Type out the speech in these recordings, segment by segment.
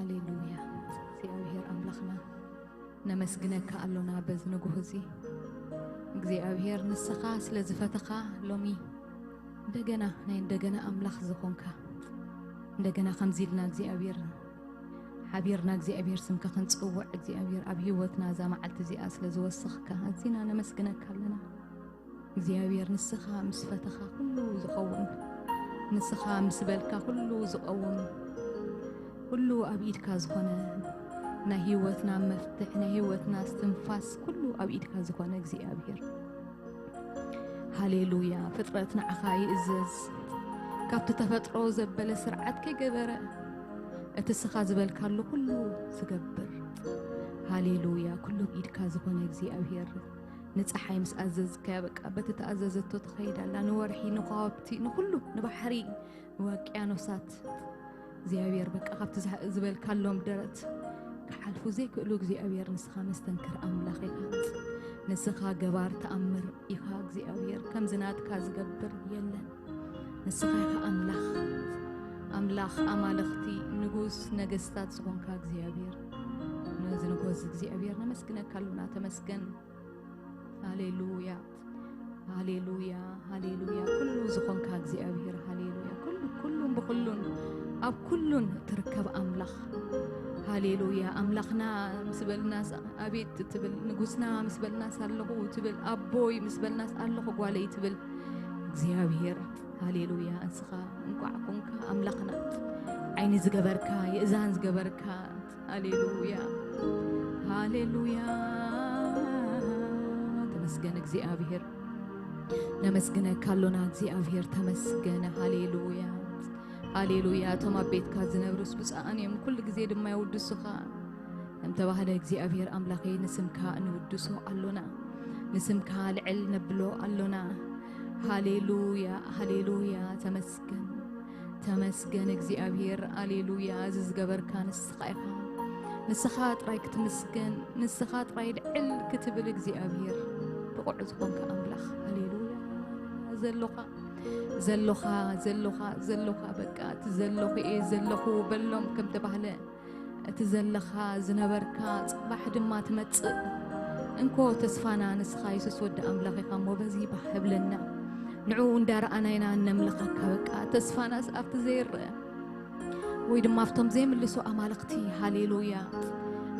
ሃሌሉያ እግዚአብሔር አምላኽና ነመስግነካ አሎና በዝንጉህዚ እግዚአብሔር ንስኻ ስለዝፈተኻ ሎሚ እንደገና አምላኽ ዝኾንካ እንደገና ከምዚልና እግዚአብሔር حبيرنا እግዚአብሔር ስምካ ክንጽውዕ እግዚአብሔር ኣብ ህይወትና ዛማዓልቲ እዚኣ ስለዝወስኽካ እዚና ነመስግነካ ኣለና እግዚአብሔር ንስኻ ምስ ፈተኻ ሁሉ ዝኸውን ንስኻ ምስ በልካ ሁሉ ዝቀውም ሁሉ ኣብ ኢድካ ዝኾነ ናይ ህይወትና መፍትሕ ናይ ህይወትና እስትንፋስ ሁሉ ኣብ ኢድካ ዝኾነ እግዚአብሔር ሃሌሉያ ፍጥረት ንዓኻ ይእዘዝ ካብቲ ተፈጥሮ ዘበለ ስርዓት ከይገበረ እትስኻ ዝበልካሉ ሁሉ ዝገብር ሃሌሉያ ኩሉ ኢድካ ዝኾነ እግዚአብሔር ንፀሓይ ምስ ኣዘዝካ በቃ በቲ ተኣዘዘቶ ትኸይዳላ ንወርሒ ንኻብቲ ንኩሉ ንባሕሪ ወቅያኖሳት እግዚአብሔር በቃ ካብቲ ዝበልካሎም ደረት ክሓልፉ ዘይክእሉ እግዚአብሔር ንስኻ መስተንክር ኣምላኽ ኢኻ ንስኻ ገባር ተኣምር ኢኻ እግዚአብሔር ከም ዝናትካ ዝገብር የለን ንስኻ ኢኻ ኣምላኽ ኣማልኽቲ ንጉስ ነገስታት ዝኾንካ እግዚአብሔር ነዚ ንጉስ እግዚአብሔር ነመስግነካ ኣለና ተመስገን ሃሌሉያ ሃሌሉያ ሃሌሉያ ኩሉ ዝኾንካ እግዚአብሔር ሃሌሉያ ኩሉን ብኩሉን ኣብ ኩሉን ትርከብ ኣምላኽ ሃሌሉያ ኣምላኽና ምስበልናስ ኣቤት ትብል ንጉስና ምስበልናስ ኣለኹ ትብል ኣቦይ ምስበልናስ ኣለኹ ጓለይ ትብል እግዚአብሔር ሃሌሉያ እንስኻ እንቋዕኩንካ ኣምላኽና ዓይኒ ዝገበርካ የእዛን ዝገበርካ ሃሌሉያ ሃሌሉያ ተመስገን እግዚአብሔር ነመስግነካ ኣለና እግዚአብሔር ተመስገን ሃሌሉያ ሃሌሉያ ቶም ኣብ ቤትካ ዝነብሩስ ብፃኣን እዮም ኩሉ ግዜ ድማ ይውድሱኻ እንተባህለ እግዚአብሔር ኣምላኸ ንስምካ እንውድሶ ኣሎና ንስምካ ልዕል ነብሎ ኣሎና ሃሌሉያ ሃሌሉያ ተመስገን እግዚአብሔር ሃሌሉያ ዝገበርካ ንስኻ ኢኻ ንስኻ ጥራይ ክትመስገን ንስኻ ጥራይ ልዕል ክትብል እግዚአብሔር ብቑዕ ዝኾንካ ኣምላኽ ሃሌሉያ ዘለኻ በቃ ትዘለኹ ዘለኹ በሎም ከም ተባህለ እትዘለኻ ዝነበርካ ጽባሕ ድማ ትመጽእ እንኮ ተስፋና ንስኻ ኢየሱስ ወዲ ኣምላኽ ኢኻ ሞበዚ ባህብለና ንዑ እንዳረኣናይና ነምልኸካ በቃ ተስፋናስ ኣብቲ ዘይርአ ወይ ድማ ኣብቶም ዘይምልሱ ኣማልኽቲ ሃሌሉያ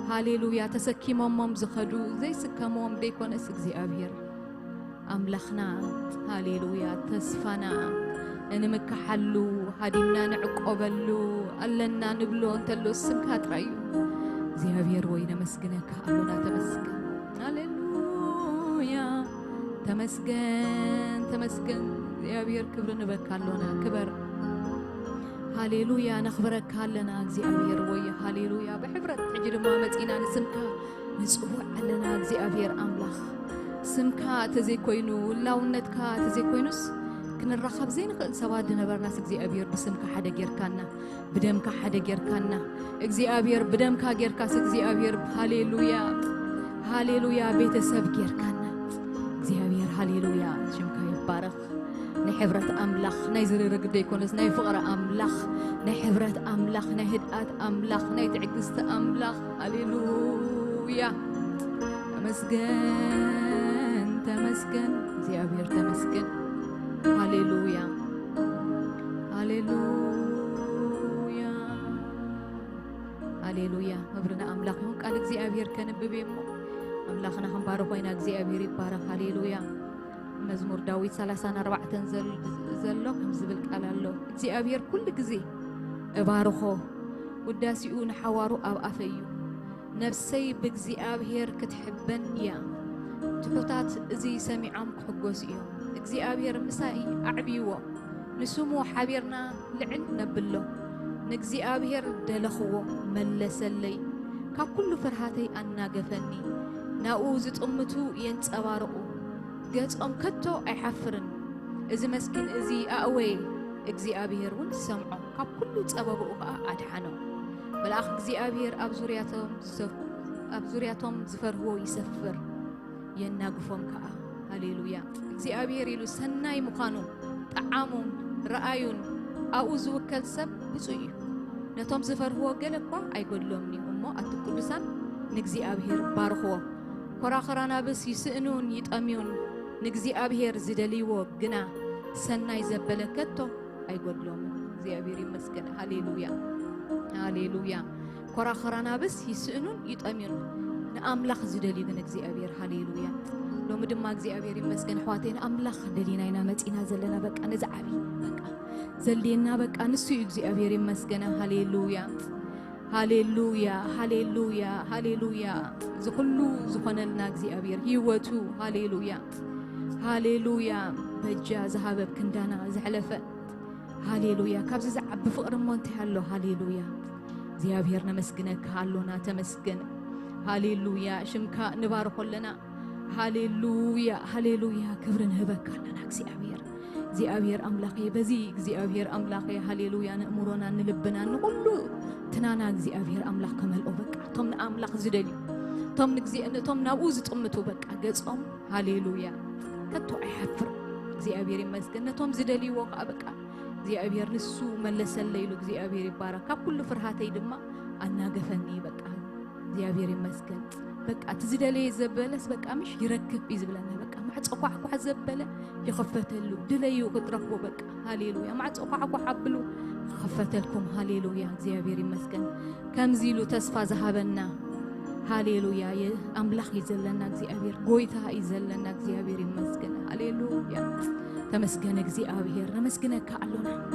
ሃሌሉያ ተሰኪሞሞም ዝኸዱ ዘይስከሞም ደይኮነስ እግዚአብሔር ኣምላኽና ሃሌሉያ ተስፋና እንምካሓሉ ሃዲምና ንዕቆበሉ ኣለና ንብሎ እንተሎ ስምካ ጥራዩ እግዚአብሔር ወይ ነመስግነካ ኣሎና ተመስገን ሃሌሉያ ተመስገን እግዚአብሔር ክብር ንበካ ኣሎና ክበር ሃሌሉያ ነኽብረካ ኣለና እግዚአብሔር ወይ ሃሌሉያ ብሕብረት ሕጂ ድማ መፂና ንስምካ ንጽውዕ ኣለና እግዚአብሔር ኣምላኽ ስምካ ተዘይኮይኑ ላውነትካ ተዘይኮይኑስ ክንራኸብ ዘይንኽእል ሰባት ድነበርናስ እግዚአብሔር ብስምካ ሓደ ጌርካና ብደምካ ሓደ ጌርካና እግዚአብሔር ብደምካ ጌርካስ እግዚአብሔር ሃሌሉያ ቤተሰብ ጌርካና እግዚአብሔር ሃሌሉያ ሽምካ ይባረኽ ናይ ሕብረት ኣምላኽ ናይ ዝርርግ ደይኮነስ ናይ ፍቕሪ ኣምላኽ ናይ ሕብረት ኣምላኽ ናይ ህድኣት ኣምላኽ ናይ ትዕግስቲ ኣምላኽ ሃሌሉያ ተመስገን እግዚአብሔር ተመስገን ሃሌሉያ መብርና ኣምላኽ ይሁን ቃል እግዚአብሔር ከንብብ እሞ ኣምላኽና ክንባርኽ ኮይና እግዚአብሔር ይባረኽ ሃሌሉያ መዝሙር ዳዊት 34 ዘሎ ከም ዝብል ቃል ኣሎ እግዚአብሔር ኩሉ ግዜ እባርኾ ውዳሲኡ ንሓዋሩ ኣብ ኣፈዩ ነፍሰይ ብእግዚአብሔር ክትሕበን እያ ትሑታት እዚ ሰሚዖም ክሕጎስ እዮም እግዚአብሔር ምሳይ ኣዕብይዎ ንስሙ ሓቢርና ልዕል ነብሎ ንእግዚአብሔር ደለኽዎ መለሰለይ ካብ ኩሉ ፍርሃተይ ኣናገፈኒ ናኡ ዝጥምቱ የንጸባርቑ ገጾም ከቶ ኣይሓፍርን እዚ መስኪን እዚ ኣእወየ እግዚአብሔር እውን ሰምዖ ካብ ኩሉ ጸበብኡ ከዓ ኣድሓኖ መልኣኽ እግዚአብሔር ኣብ ዙርያቶም ዝፈርህዎ ይሰፍር የናግፎም ከዓ ሃሌሉያ እግዚአብሔር ኢሉ ሰናይ ምዃኑ ጣዓሙን ረአዩን ኣብኡ ዝውከል ሰብ ብፁዕ እዩ نتوم زفر هو قلقوا أيقولهمني أمو أتقدسان نجزي أبهر بارخوا كراخرانا بس يسأنون يتأميون نجزي أبهر زدليو جنا سنة يزبلكتو أيقولهم زي أبيري مسكن هاليلويا هاليلويا كراخرانا بس يسأنون يتأميون نأملخ زدلي نجزي أبير هاليلويا لو مدام ما جزي أبيري مسكن حواتين أملخ دلينا ينامت إنا زلنا بك أنا زعبي بك زلينا بك أنا سوي جزي أبيري مسكن هاليلويا هاليلويا هاليلويا هاليلويا زخلو زخنا جزي أبير هيوتو هاليلويا هاليلويا بجا ذهب كندانا زحلفة هاليلويا كابز زعب بفقر مونت هالو هاليلويا زي أبيرنا مسكنك هالونا تمسكن هاليلويا شمكا نبارك لنا هاليلويا هاليلويا كبرن هبك لنا زي أبير زي أبير أملاقي بزيك زي أبير أملاقي هاليلويا نأمرنا نلبنا نقولو تنانا زي أبير أملاق كمال أبك توم أملاق زدلي توم نجزي أن توم ناوز تأمتو بك أجزهم هاليلويا كتو أحفر زي أبير مسكن توم زدلي وقع بك زي أبير نسو ملس الليل زي أبير باركة كل فرحاتي دما أنا قفني بك زي أبير مسكن بك أتزدلي زبالس بك مش يركب يزبلنا بك ما تصقع قع زبالة يخفتلو دليو قدركو بك هاليلويا ما تصقع قع حبلو خفتلكم هاليلويا زي أبير مسكن كم زيلو تسفى ذهبنا هاليلويا أملاخ يزلنا زي أبير قويتها يزلنا زي أبير مسكن هاليلويا تمسكنك زي أبير نمسكنك ألونا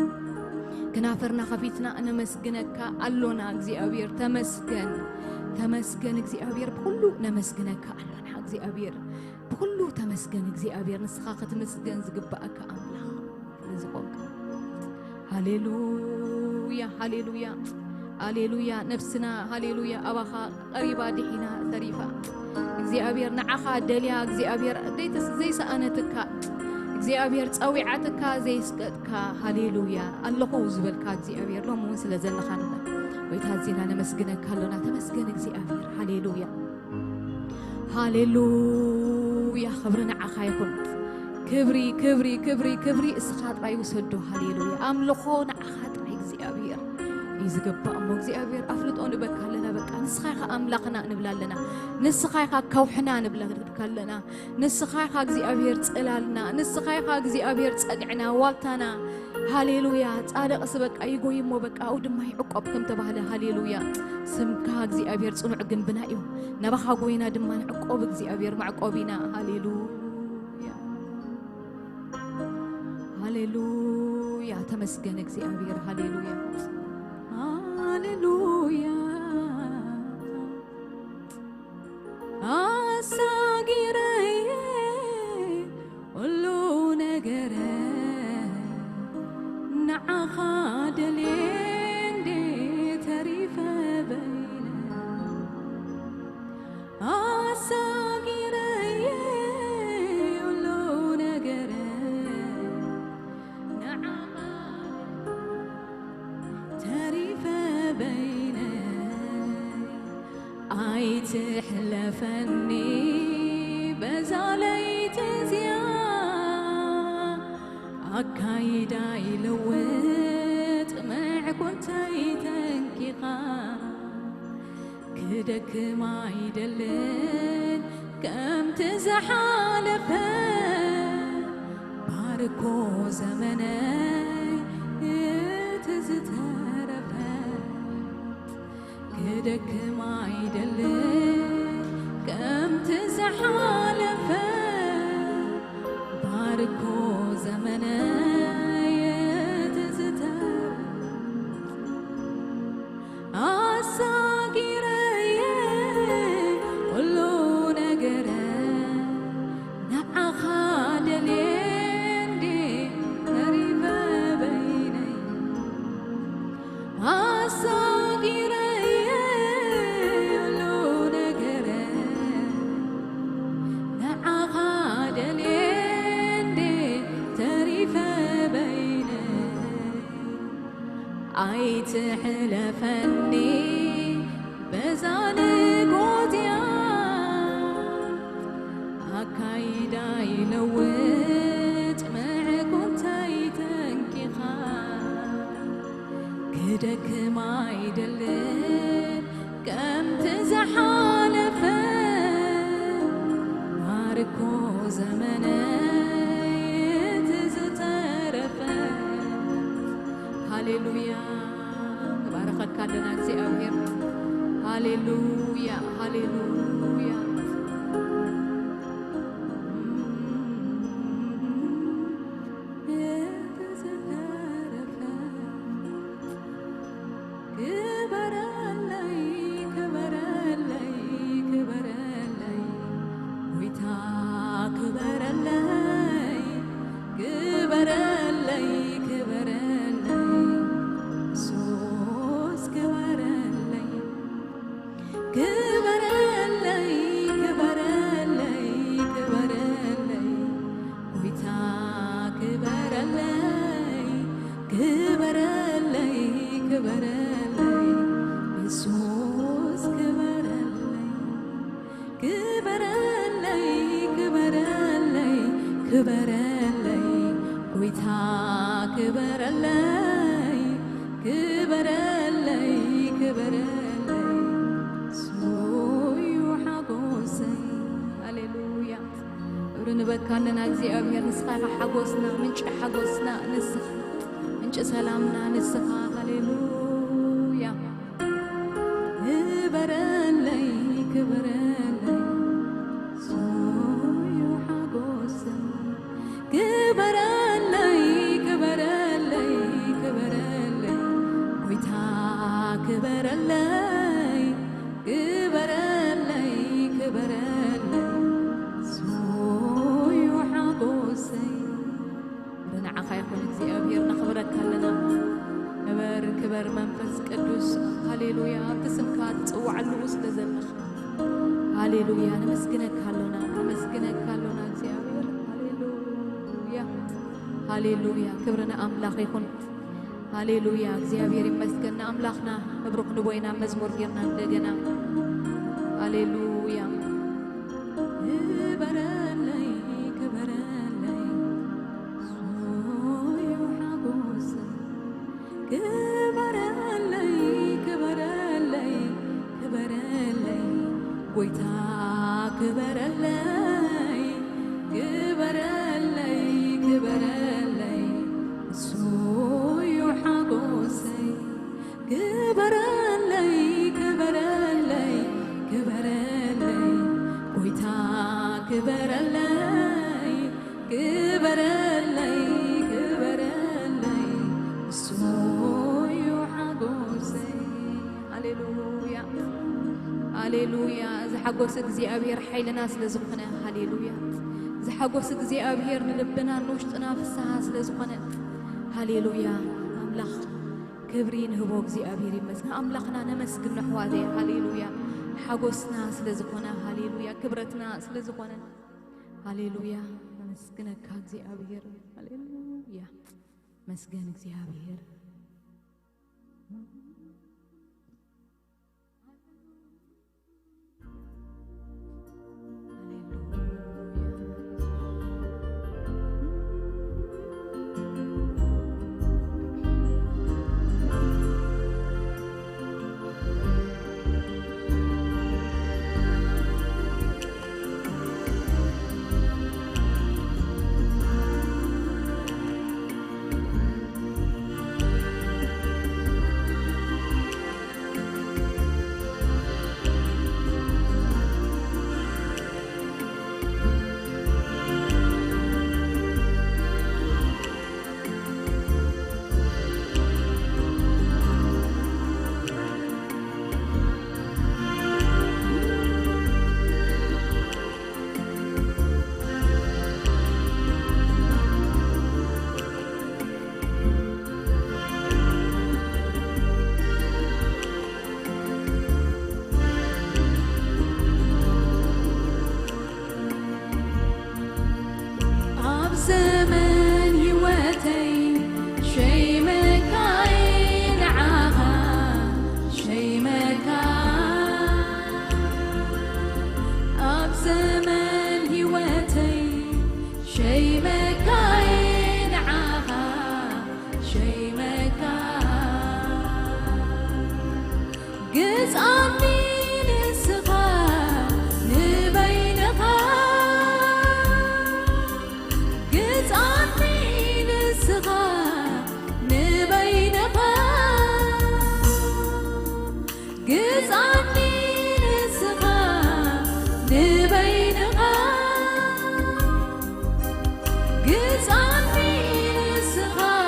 كنافرنا خفيتنا أنا مسكنك ألونا زي أبير تمسكنك زي أبير بكله نمسكنك ألونا زي أبير بكله تمسكنك زي أبير نسخاخة مسكن زقبأك أملاخ رزقك هاليلويا هاليلويا هاليلويا نفسنا هاليلويا أباخا قريبا دحينا ثريفا زي أبير نعخا دليا زي أبير زي سأنتك زي أبير تصويعتك زي سكتك هاليلويا اللقو زبلك زي أبير لو مو سلزل خاننا ويتهزينا نمسكنك هلونا تمسكنك زي أبير هاليلويا هاليلويا خبرنا عخايكم كبري كبري كبري كبري اسخاط راي وسدو هاليلويا املخونا اخاط راي زي ابير يزقبا امو زي ابير افلط اون بكالنا بقى نسخايخا املاقنا نبلالنا نسخايخا كوحنا نبلالنا نسخايخا زي ابير صلالنا نسخايخا زي ابير صقعنا والتانا هاليلويا صادق سبق ايغوي مو بقى او دما يعقب كم تباله هاليلويا سمكا زي ابير صنع جنبنا ايو نبخا غوينا دما يعقب زي ابير معقوبينا هاليلويا هاليلويا تمسكنك زي أبير هاليلويا هاليلويا أساقيري ولو نقري نعخا دلين دي تريفة بينا أساقيري ولو نقري تحلفني بزاليت زيا أكايدا يلوت معكم تنكيقا كدك ما يدلن كم تزحالفه باركو زمني تزترفه كدك ما يدلن كم تزحالفه باركو زمني تزترفه أساقيري ولو نقري نعخا دلين دي غريبة بيني أساقيري ولو نقري نعخا دلين دي تريفة بيني أي تحلفني بزالك وديا أكايدا يلوت معكم تايتنكيخا ክደክም አይደለም ከም ተዘሓለፈ ማርኮ ዘመነ ትዝተረፈ ሃሌሉያ ባረከካ ለና እግዚአብሔር ሃሌሉያ ሃሌሉያ نبكالنا እግዚአብሔር ንስኻ ሓጎስና ምንጭ ሓጎስና ንስኻ ምንጭ ሰላምና ንስኻ ሃሌሉያ ክበረለይ ክበረለይ ሶዩ ሓጎስና ክበረለይ ክበረለይ ክበረለይ ጎይታ ክበረለይ ክበረለይ ክበረለይ خيركم እግዚአብሔር نخبرك لنا كبر منفس قدوس هاليلويا تسمك تصوعلو ስለዘለخ هاليلويا نمسكنك هالونا እግዚአብሔር هاليلويا هاليلويا كبرنا አምላክ ይሁን هاليلويا እግዚአብሔር ይመስገን አምላክና መብሩክ ንቦይና መዝሙር ጌርና እንደገና هاليلويا በረለይ ከበረለይ كبرلي كبرلي كبرلي ويتا كبرلي كبرلي كبرلي سويو حقوسي كبرلي كبرلي كبرلي ويتا كبرلي كبرلي هاليلويا هاليلويا زحقوس እግዚአብሔር حيلنا ስለዝኾነ هاليلويا زحقوس እግዚአብሔር ንልብና ንውሽጥና ፍስሓ ስለዝኾነ هاليلويا አምላኽ ክብሪ ንህቦ እግዚአብሔር ይመስገን አምላኽና ነመስግን ኣሕዋቴ هاليلويا ሓጎስና ስለዝኾነ هاليلويا ክብረትና ስለዝኾነ هاليلويا ነመስግነካ እግዚአብሔር هاليلويا መስገን እግዚአብሔር قصاني نسخا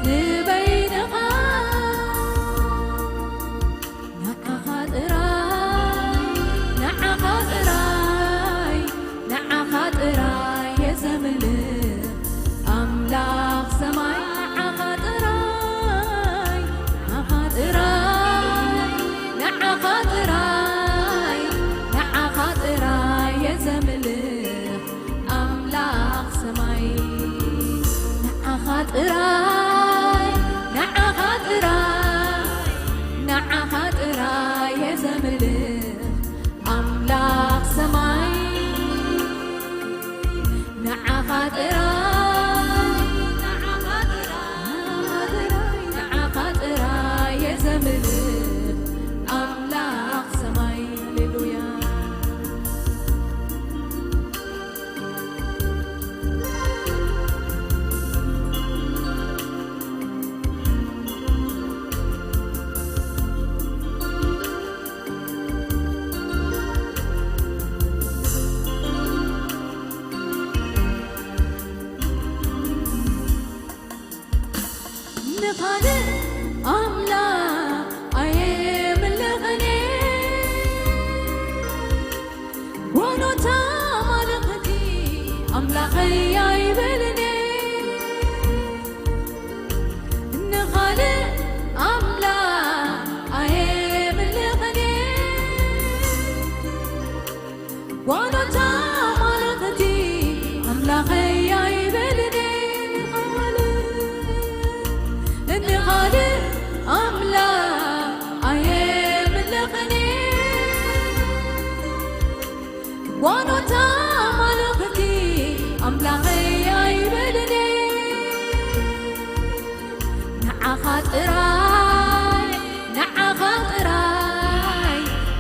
لبينها نعا خاطراي يا زمن أملاك سماي نعا خاطراي يا زمن أملاك سماي نعا خاطراي يا زمن أملاك سماي نعا خاطراي يا زمن أملاك سماي هللويا نخالق أملاك أيام الغني ونوتا ملقتي أملاكي يبلني نخالق أملاك أيام الغني ونوتا ملقتي أملاكي يبلني نخالق أملاك أيام الغني ونوتا ملقتي أملاكي يبلني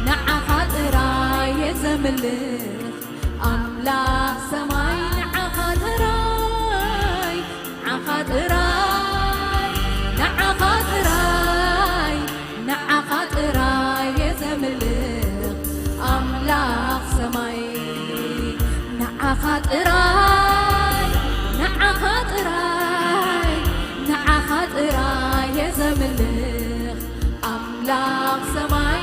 نعا خاطراي يا زمن أملاك سماي نعا خاطراي يا زمن أملاك سماي نعا خاطراي يا زمن أملاك سماي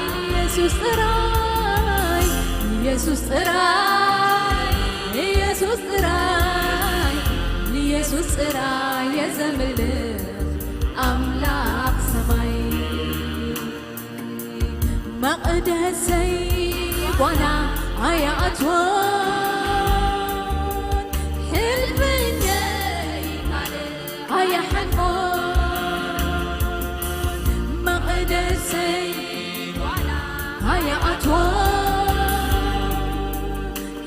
يسوس طراي يا زمن أملاك سماي مقدسي وانا هيا أتوان حلمي هيا حنفون مقدسي وانا هيا أتوان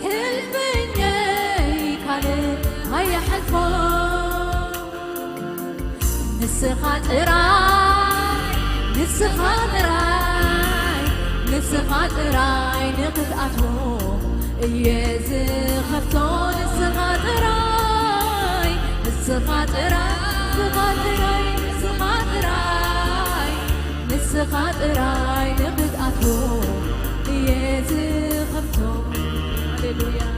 حلمي هيا حنفون نسخة طراي نقد أتوم يزخفتو نسخة طراي نقد أتوم يزخفتو هللويا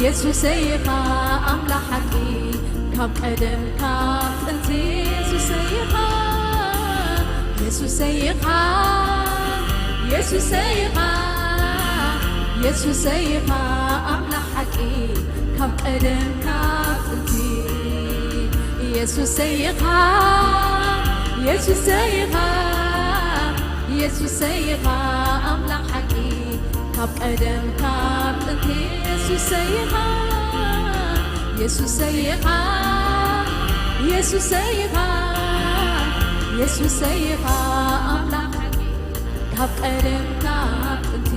يسوع سيقا أملا حقي كاب قدم كاب تنتي يسوع سيقا أملا حقي كاب قدم كاب تنتي ኢየሱስ ሰይኻ ኢየሱስ ሰይኻ ኢየሱስ ሰይኻ ኣምላኽ ሓቂ ካብ ቀደም ካብ ጥንቲ ኢየሱስ ሰይኻ ኢየሱስ ሰይኻ ኢየሱስ ሰይኻ ኢየሱስ ሰይኻ ኣምላኽ ሓቂ ካብ ቀደም ካብ ጥንቲ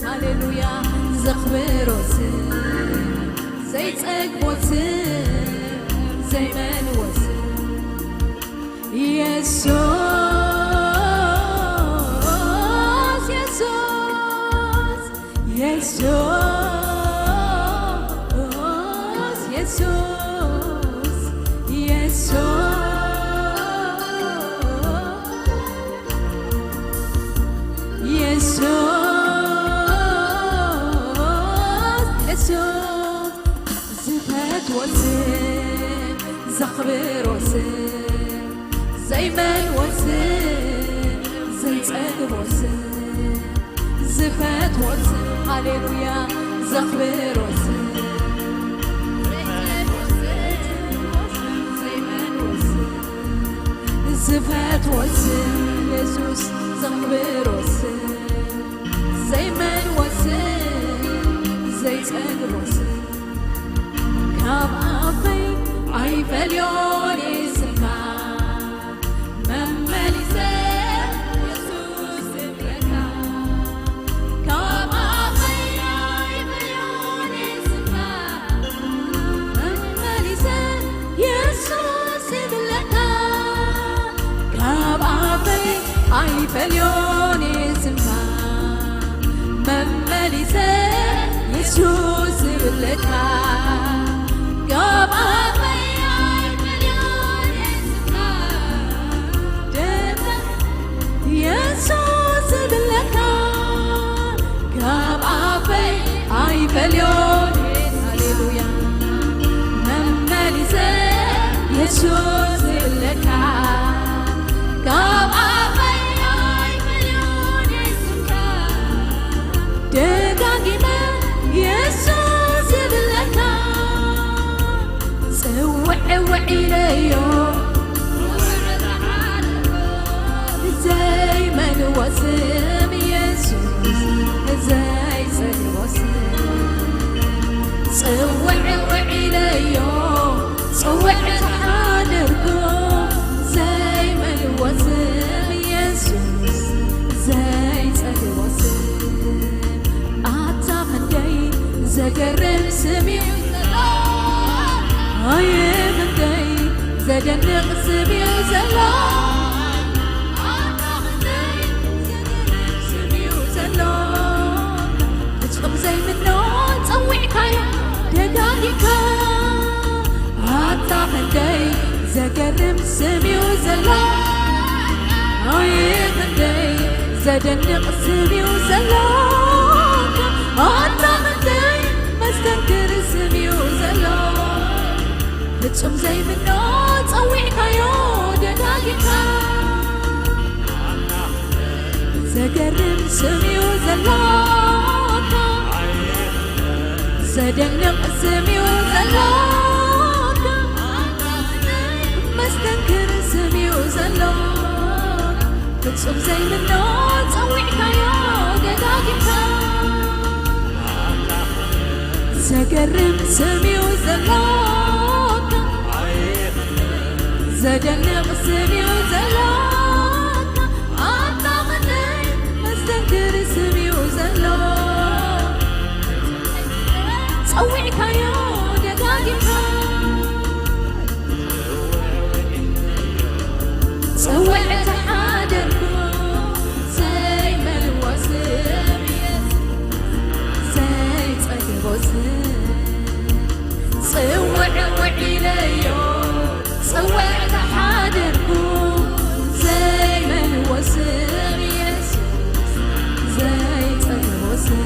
ሃሌሉያ زفات وسم يسوس زخبر وسم زي من وسم ጸግቦስ ካብ ኣፈይ ኣይፈልዮን ስምካ መመሊሰ ኢየሱስ ዝብለካ ካብ ኣፈይ ኣይፈልዮን ስምካ መመሊሰ ኢየሱስ ዝብለካ ካብ ኣፈይ ኣይፈልዮን ስምካ መመሊሰ ኢየሱስ ዝብለካ ካብ ኣፈይ ኣይፈልዮን ስምካ ደታ ኢየሱስ ዝብለካ ካብ ኣፈይ ኣይፈልዮን ሃሌሉያ መመሊሰ ኢየሱስ ዝብለካ ካብ ኣፈይ ኣይፈልዮን ስምካ ደጋጊመ ኢየሱስ ዝብለካ ጽውዕውዒለዮ ዘይመንወስም ኢየሱስ ዘይጸግቦስም ጽውዕውዒለዮ ጽውዕ ተሓደርጎ ዘይመንወስም ኢየሱስ ዘይጸግቦስም ኣታ ክንደይ ዘገርም ስም እዩ ዘሎ ኣየ ክንደይ ዘደንቕ ስም እዩ ዘሎ ኣታ ክንደይ ዘገርም ስም እዩ ዘሎ ፍጹም ዘይምኖ ጸዊዕካዮ ደጋጊካ ኣታ ክንደይ ዘገርም ስም እዩ ዘሎ ኣየ ክንደይ ዘደንቕ ስም እዩ ዘሎ ኣታ ክንደይ መስተንክር ስም እዩ ዘሎ ፍጹም ዘይምኖ ጸዊዕካዮ ደጋጊካ ዘገርም ስም እዩ ዘሎካ ዘደንቕ ስም እዩ ዘሎካ መስተንክር ስም እዩ ዘሎካ ፍጹም ዘይምኖ ጸዊዕካዮ ደጋጊካ ዘገርም ስም እዩ ዘሎካ ዘደንቕ ስም እዩ ዘሎካ ኣታ ክንደይ መስተንክር ስም እዩ ዘሎካ ጸዊዕካዮ ደጋጊካ ጽውዕ ተሓደርጎ ዘይመልወስም ዘይጸግቦስም ጽውዕውዒለዮ ጽውዕ ተሓደርጎ ዘይመልወስም ኢየሱስ ዘይጸግቦስም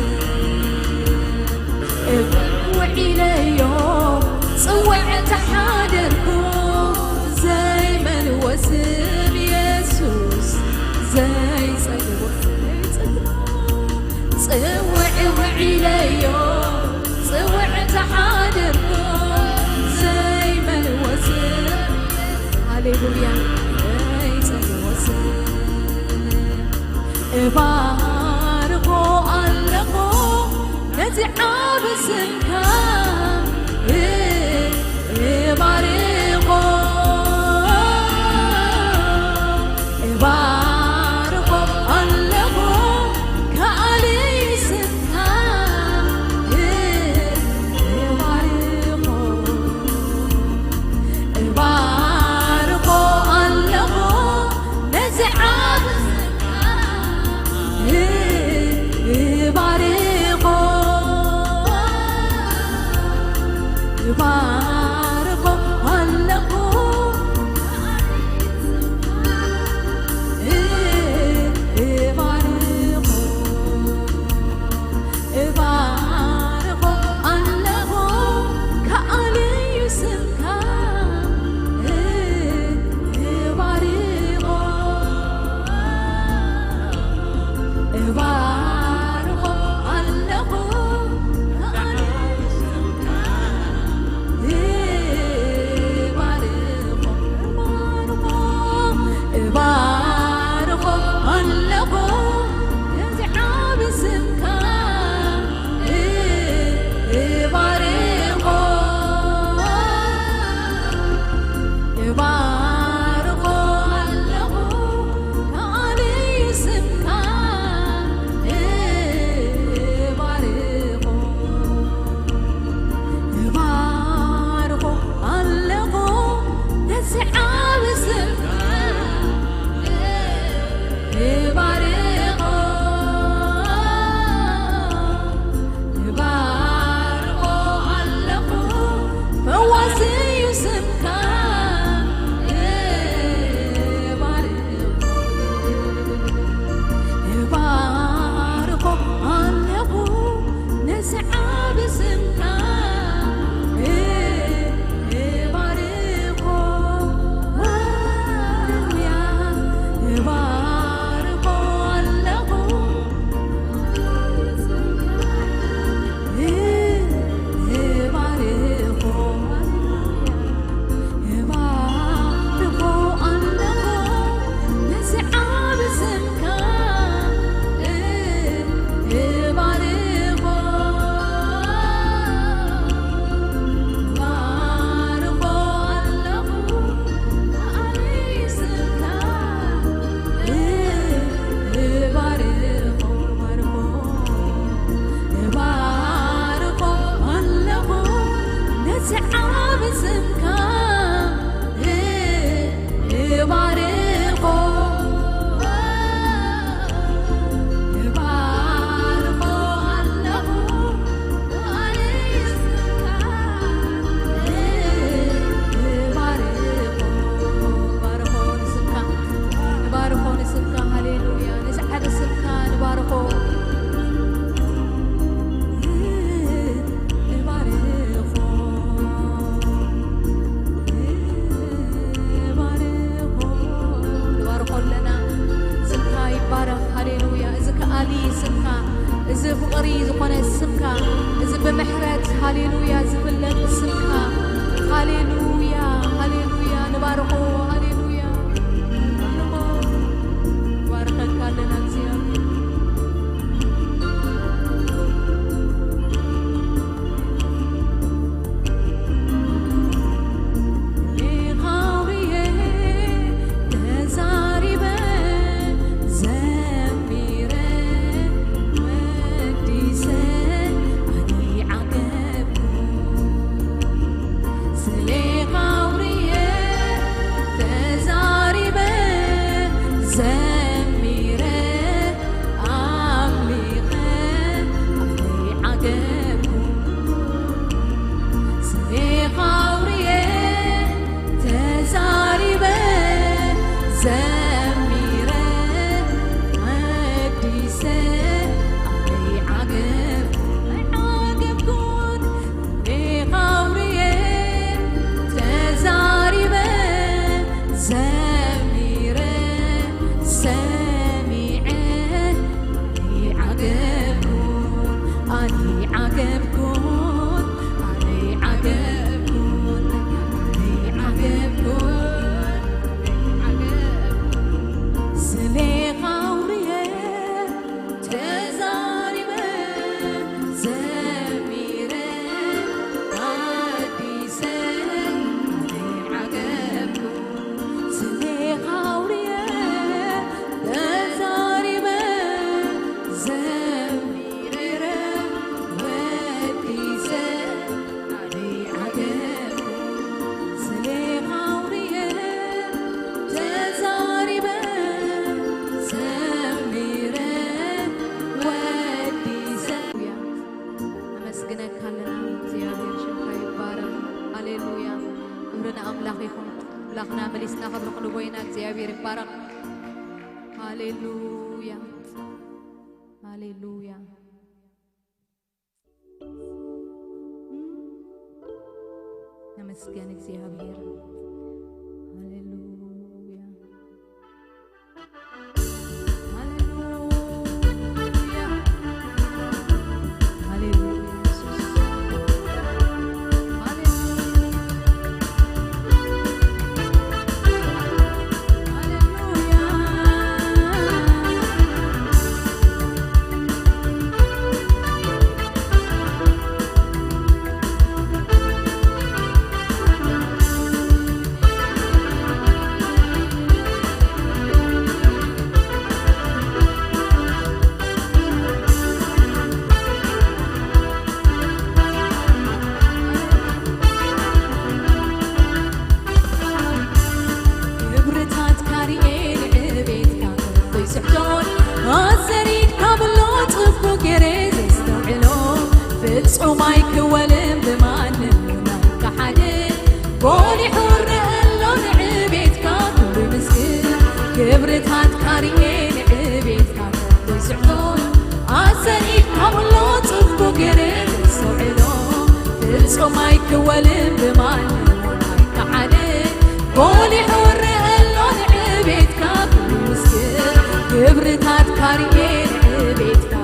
ውዒለዮ ጽውዕ ተሓደርጎ ዘይመልወስም ኢየሱስ ዘይጸግቦስም ጽውዕ ውዒለዮ ጽውዕ ተሓደርጎ ዘይመልወስም ሃሌሉያ ዘይጸግቦስም እባርኾ ኣለኹ ነዚ ዓብ ስምካ እባርኾ እባርኾ ኣለኹ ከኣልይ ስምካ እባርኾ እባርኾ ኣለኹ ነዚ ዓብ ስምካ እስምካ እዚ ብምሕረት ሃሌሉያ ዝፍለጥ እስምካ ሃሌሉያ ሃሌሉያ ንባርኾ ሃሌሉያ ንባርኾ ባርከካ ኣለና እግዚአብሔር أملاخنا مليسنا خبر قلوبنا እግዚአብሔር ይባረክ ሃሌሉያ ሃሌሉያ ነመስገን እግዚአብሔር صومايك ولم بمعلم كحدي قولي حر اللون عبيتك كل مسكين كبرت هاتكاريين عبيتك كل سعدون عسانيك كاملو تفكو قريب سعدون صومايك ولم بمعلم كحدي قولي حر اللون عبيتك كل مسكين كبرت هاتكاريين عبيتك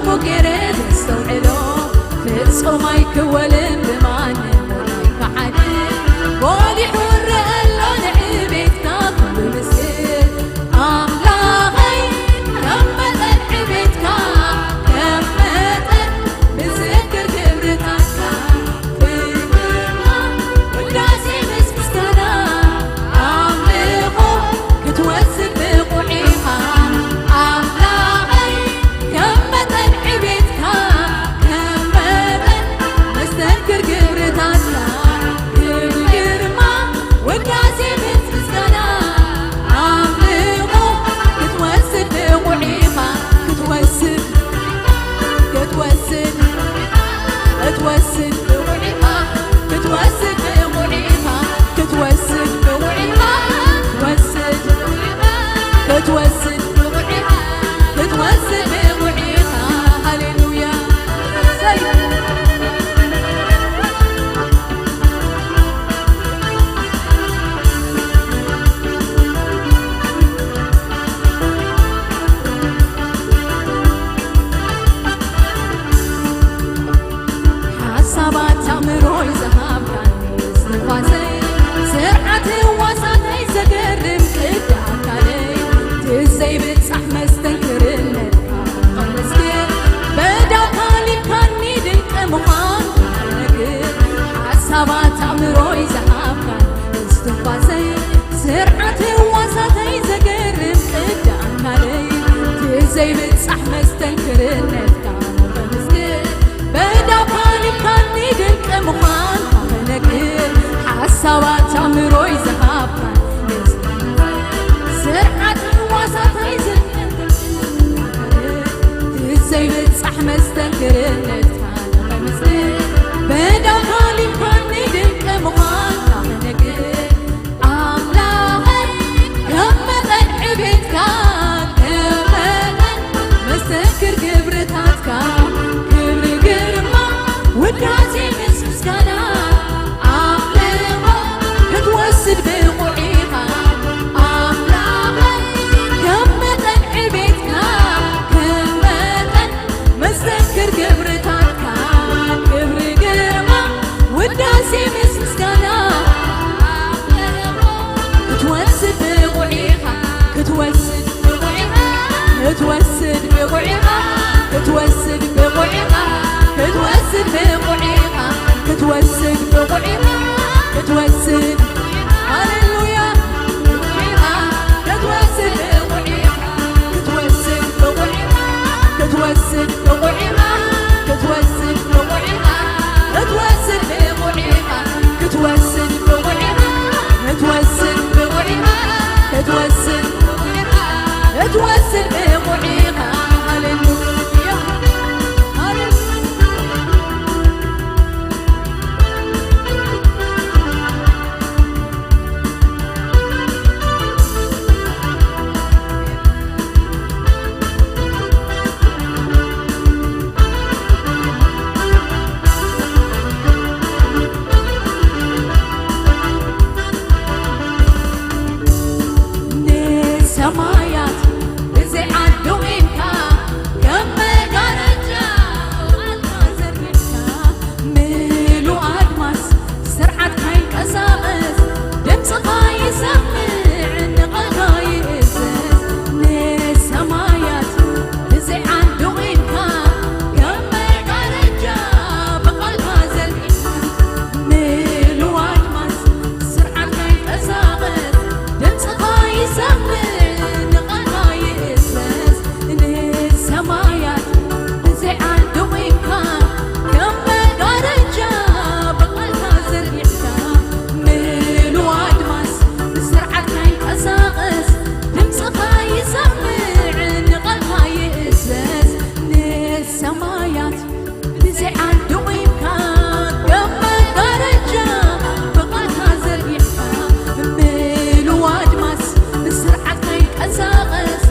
وقرد استوعلو فتصومايك ولم بمعنى ولايك حديد قولي حر اللون عبيتك كل مسكين أملاغي كمتن عبيتك كمتن بذكر كبرتك في مرمى والداسي مسكستنا أملغو كتوسك بقوعيها أملاغي كمتن عبيتك كمتن تزيبصح مستنكرنتك مسكين بدافاني كاني دنك مخان نقر حسابات عمروي زهابك سرعة وسط يزن تزيبصح مستنكرنتك مسكين بدافاني كاني دنك مخان نقر أملاهي كمتن عبيتك مستنكر كبرتاتك كبر قرما ودازي مسكنا أملاها كتوسد بقعيها أملاها كمتن عبيتك كمتن مستنكر كبرتاتك كبر قرما ودازي مسكنا كتوسد بقعيها كتوسد بقعيها كتوسد بقعيها كتوسد بقعيها كتوسد بقعيها كتوسد بقعيها كتوسد هاليلويا كتوسد بقعيها كتوسد بقعيها كتوسد بقعيها كتوسد بقعيها كتوسد بقعيها كتوسد بقعيها كتوسد بقعيها كتوسد بقعيها كتوسد بقعيها هاليلويا سمايات بزي عدو إنكا كم قرجا وعلما زرقشا ميلو أدمس سرعة كاين كسامس دمسقا يسمع نقلقا يئزز سمايات بزي عدو إنكا كم قرجا بقلقا زرقشا ميلو أدمس سرعة كاين كسامس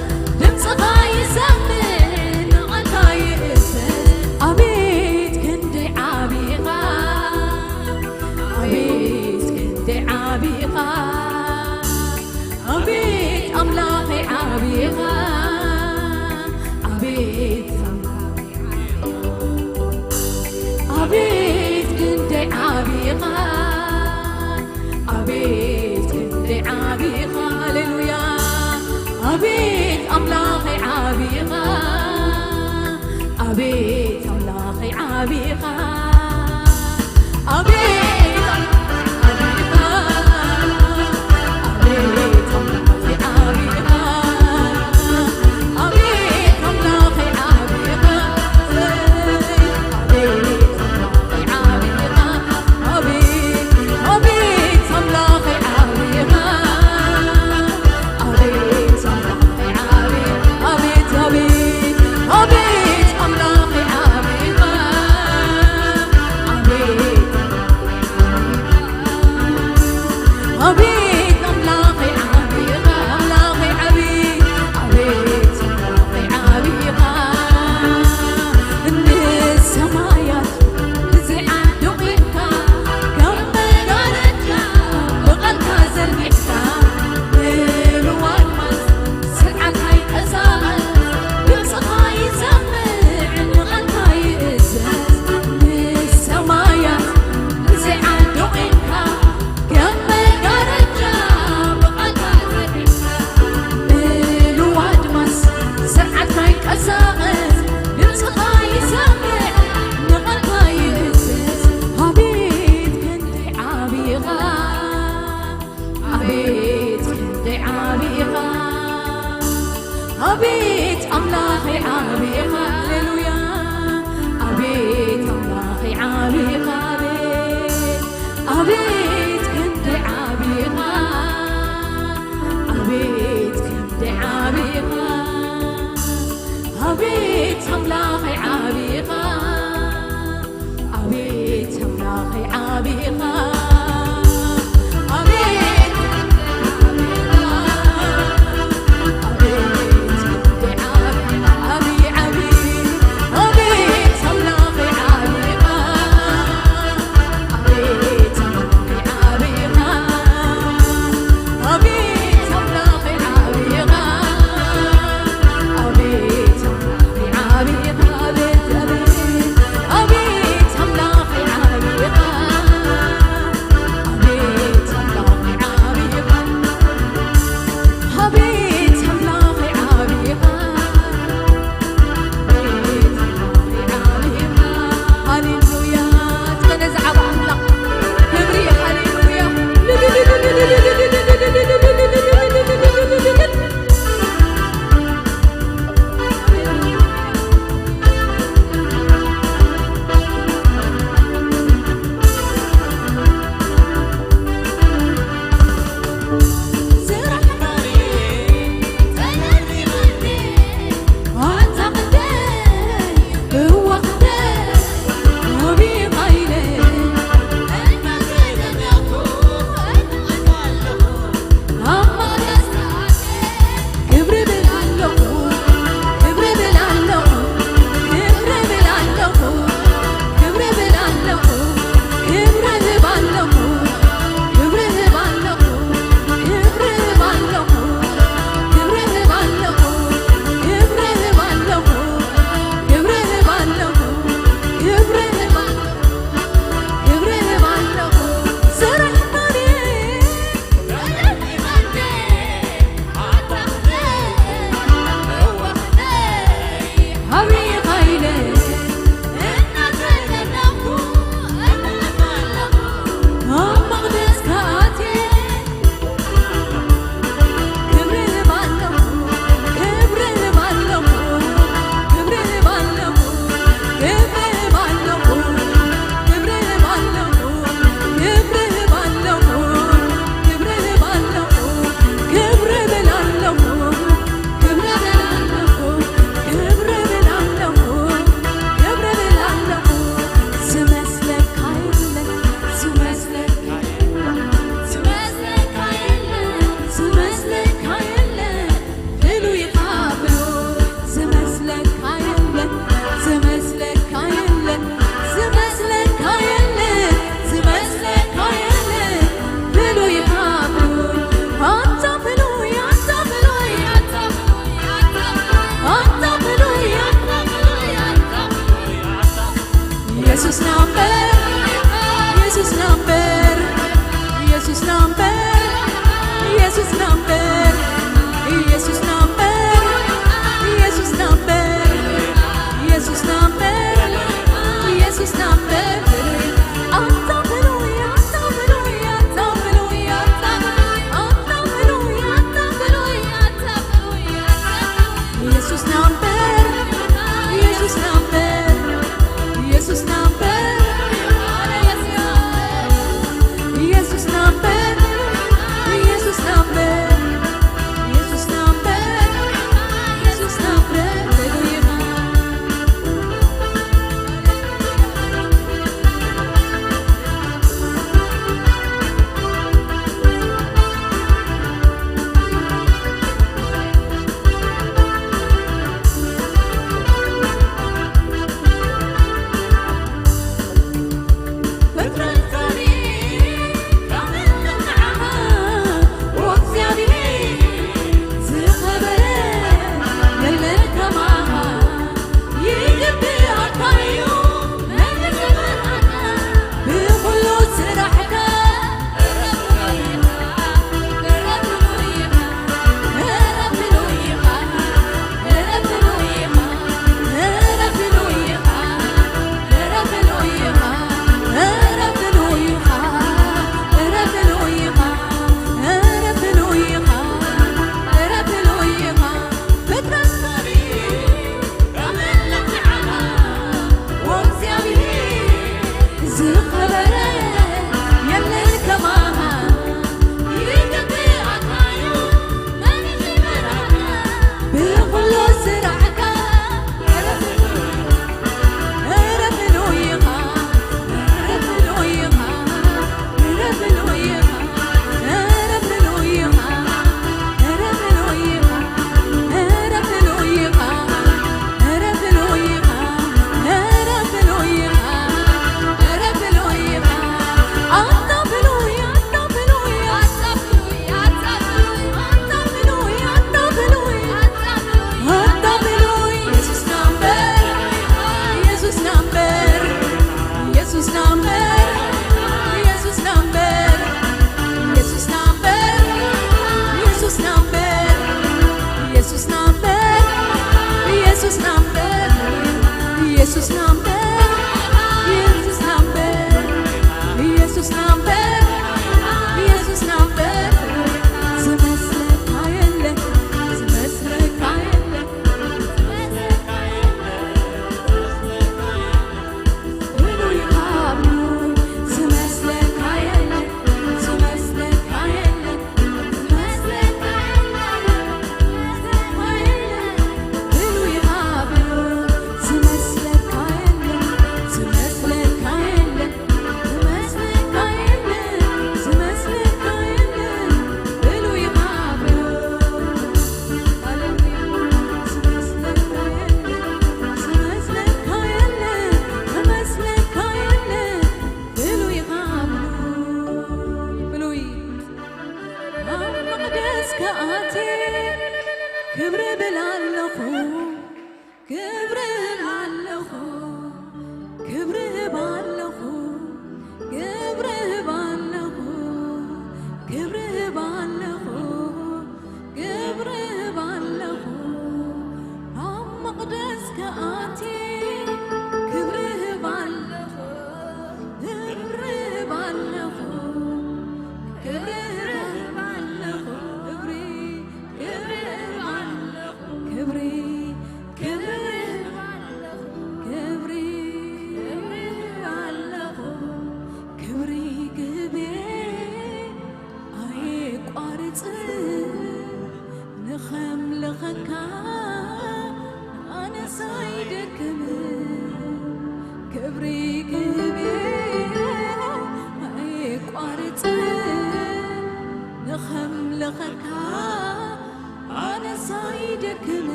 دمسقا يسمع عبيد كنت عبيقا عبيد كنت عبيقا هاليلويا عبيد أملاخي عبيقا عبيد أملاخي عبيقا عبيد عبيقا عبيد أملاخي عبيقا عبيد أملاخي عبيقا أبيت أملاخي عابيخا هللويا أبيت أملاخي عابيخا أبيت كنت عابيخا أبيت كنت عابيخا أبيت أملاخي عابيخا أبيت أملاخي عابيخا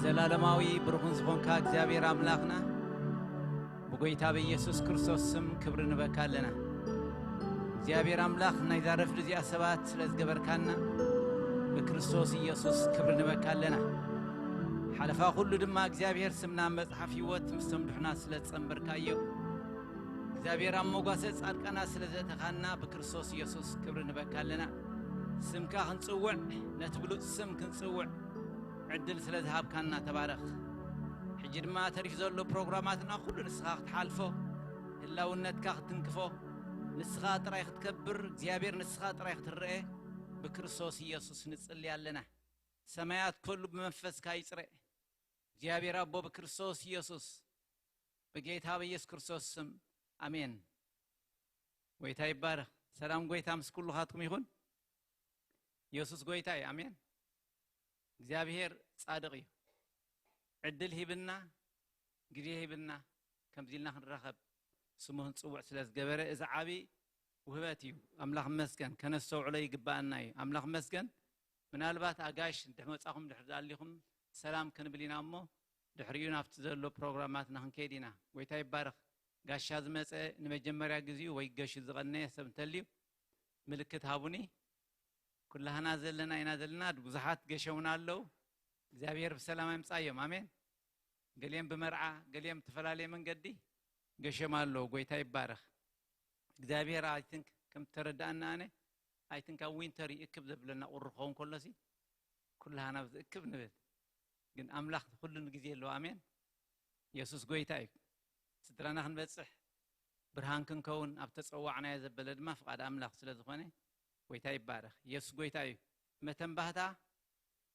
ዘላለማዊ ብሩህን ዝሆንካ እግዚአብሔር አምላክና በጌታ በኢየሱስ ክርስቶስ ስም ክብር እንበካለና እግዚአብሔር አምላክ ናይ ዛረፍ ለዚያ ሰባት ስለዝገበርካና በክርስቶስ ኢየሱስ ክብር እንበካለና ሓለፋ ሁሉ ድማ እግዚአብሔር ስምና መጽሐፍ ሕይወት ምስተምድሕና ስለጸምበርካዮ እግዚአብሔር አሞጓሰ ጻድቃና ስለዘተኻና በክርስቶስ ኢየሱስ ክብር ንበካለና ስምካ ክንጽውዕ ነትብሉ ስም ክንጽውዕ ዕድል ስለዝሃብካና ተባረኽ ሕጂ ድማ ተሪፍ ዘሎ ፕሮግራማትና ኩሉ ንስኻ ክትሓልፎ ህላውነትካ ክትንክፎ ንስኻ ጥራይ ክትከብር እግዚአብሔር ንስኻ ጥራይ ክትርአ በክርስቶስ ኢየሱስ ንጽልይ ኣለና ሰማያት ኩሉ በመንፈስካ ይጽረእ እግዚአብሔር አቦ በክርስቶስ ኢየሱስ በጌታ በኢየሱስ ክርስቶስ ስም አሜን ወይታ ይባረክ ሰላም ጎይታ ምስኩሉኻትኩም ይሁን ኢየሱስ ጎይታ አሜን እግዚአብሔር ጻድቅ እዩ ዕድል ሂብና ግዜ ሂብና ከምዚልና ክንረኸብ ስሙን ጽውዕ ስለዝገበረ እዚ ዓቢ ውህበት እዩ አምላኽ መስገን ከነሰውዕሎ ይግባአና እዩ አምላኽ መስገን ምናልባት አጋሽ እንደመጻኹም ድሕዳሊኹም ሰላም ክንብሊና እሞ ድሕሪዩ ናፍቲ ዘሎ ፕሮግራማትና ክንከይዲና ወይታ ይባረክ ጋሻ ዝመጸ ንመጀመርያ ግዚኡ ወይ ገሽ ዝቐነየ ሰብ እንተልዩ ምልክት ሃቡኒ ኩላህና ዘለና ኢና ዘለና ብዙሓት ገሸውና ኣለው እግዚአብሔር በሰላም ይምጻዮም አሜን ገሌም በመርዓ ገሌም ተፈላለየ መንገዲ ገሸም ኣለው ጎይታ ይባረክ እግዚአብሔር አይ ቲንክ ከም ተረዳእና ኣነ አይ ቲንክ ዊንተር ይእክብ ዘብለና ቁርኾን ኮለሲ ኩላህና ዝእክብ ንብል ግን አምላኽ ሁሉን ጊዜ አለው አሜን ኢየሱስ ጎይታ እዩ ስድራና ክንበጽሕ ብርሃን ክንከውን ኣብ ተጸዋዕና የዘበለ ድማ ፍቃድ አምላኽ ስለዝኾነ ጎይታ ይባረክ ኢየሱስ ጎይታ እዩ መተንባህታ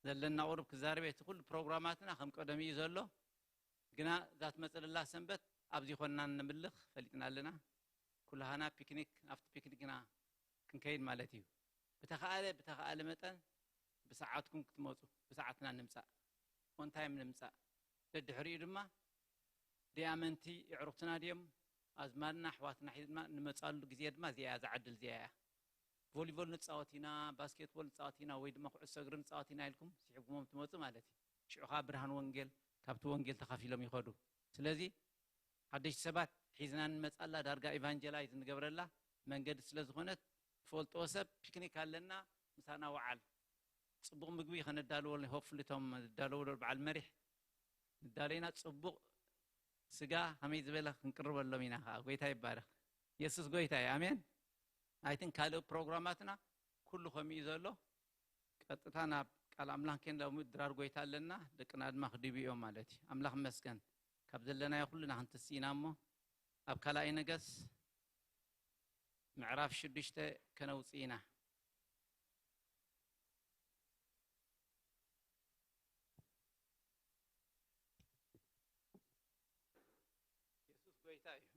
ዘለና ቁርብ ክዛረበት ሁሉ ፕሮግራማትና ከም ቀደም እዩ ዘሎ ግና ዛት መጽለላ ሰንበት ኣብዚ ኾንና ንምልኽ ፈሊጥና ኣለና ኩላህና ፒክኒክ ኣፍቲ ፒክኒክና ክንከይድ ማለት እዩ ብተኻኣለ መጠን ብሰዓትኩም ክትመጹ ብሰዓትና ንምጻእ on time ንምጻእ ለድሕሪኡ ድማ ዲያመንቲ ይዕሩክትና ዲዮም ኣዝማድና ኣሕዋትና ሒድና ንመጻሉ ጊዜ ድማ እዚኣ ዝዓድል እዚኣ ቮሊቦል ንጻወቲና ባስኬትቦል ንጻወቲና ወይ ድማ ኩዕሶ እግሪ ንጻወቲና ኢልኩም ሲሕጉሞም ትመጹ ማለት እዩ ሽዑኻ ብርሃን ወንጌል ካብቲ ወንጌል ተኻፊሎም ይኸዱ ስለዚ ሓደሽቲ ሰባት ሒዝና ንመጻላ ዳርጋ ኢቫንጀላይዝ ንገብረላ መንገዲ ስለዝኾነት ፈልጦ ሰብ ፒክኒክ ኣለና ምሳና ወዓል ጽቡቕ ምግቢ ከነዳልዎ ሆፕፉሊ ቶም ዳልዎ በዓል መሪሕ ዳለይና ጽቡቕ ስጋ ከመይ ዝበለ ክንቅርበሎም ኢና ጎይታ ይባረክ ኢየሱስ ጎይታ አሜን አይ ቲንክ ካልእ ፕሮግራማትና ኩሉ ከመይ ዘሎ ቀጥታ ናብ ቃል አምላኽ ከን ለምድራር ጎይታ ኣለና ደቅና ድማ ክድቢኦም ማለት እዩ አምላኽ መስገን ካብ ዘለናዮ ኩሉና ክንትሲና እሞ ኣብ ካልኣይ ነገስ ምዕራፍ 6 ከነውፅኢና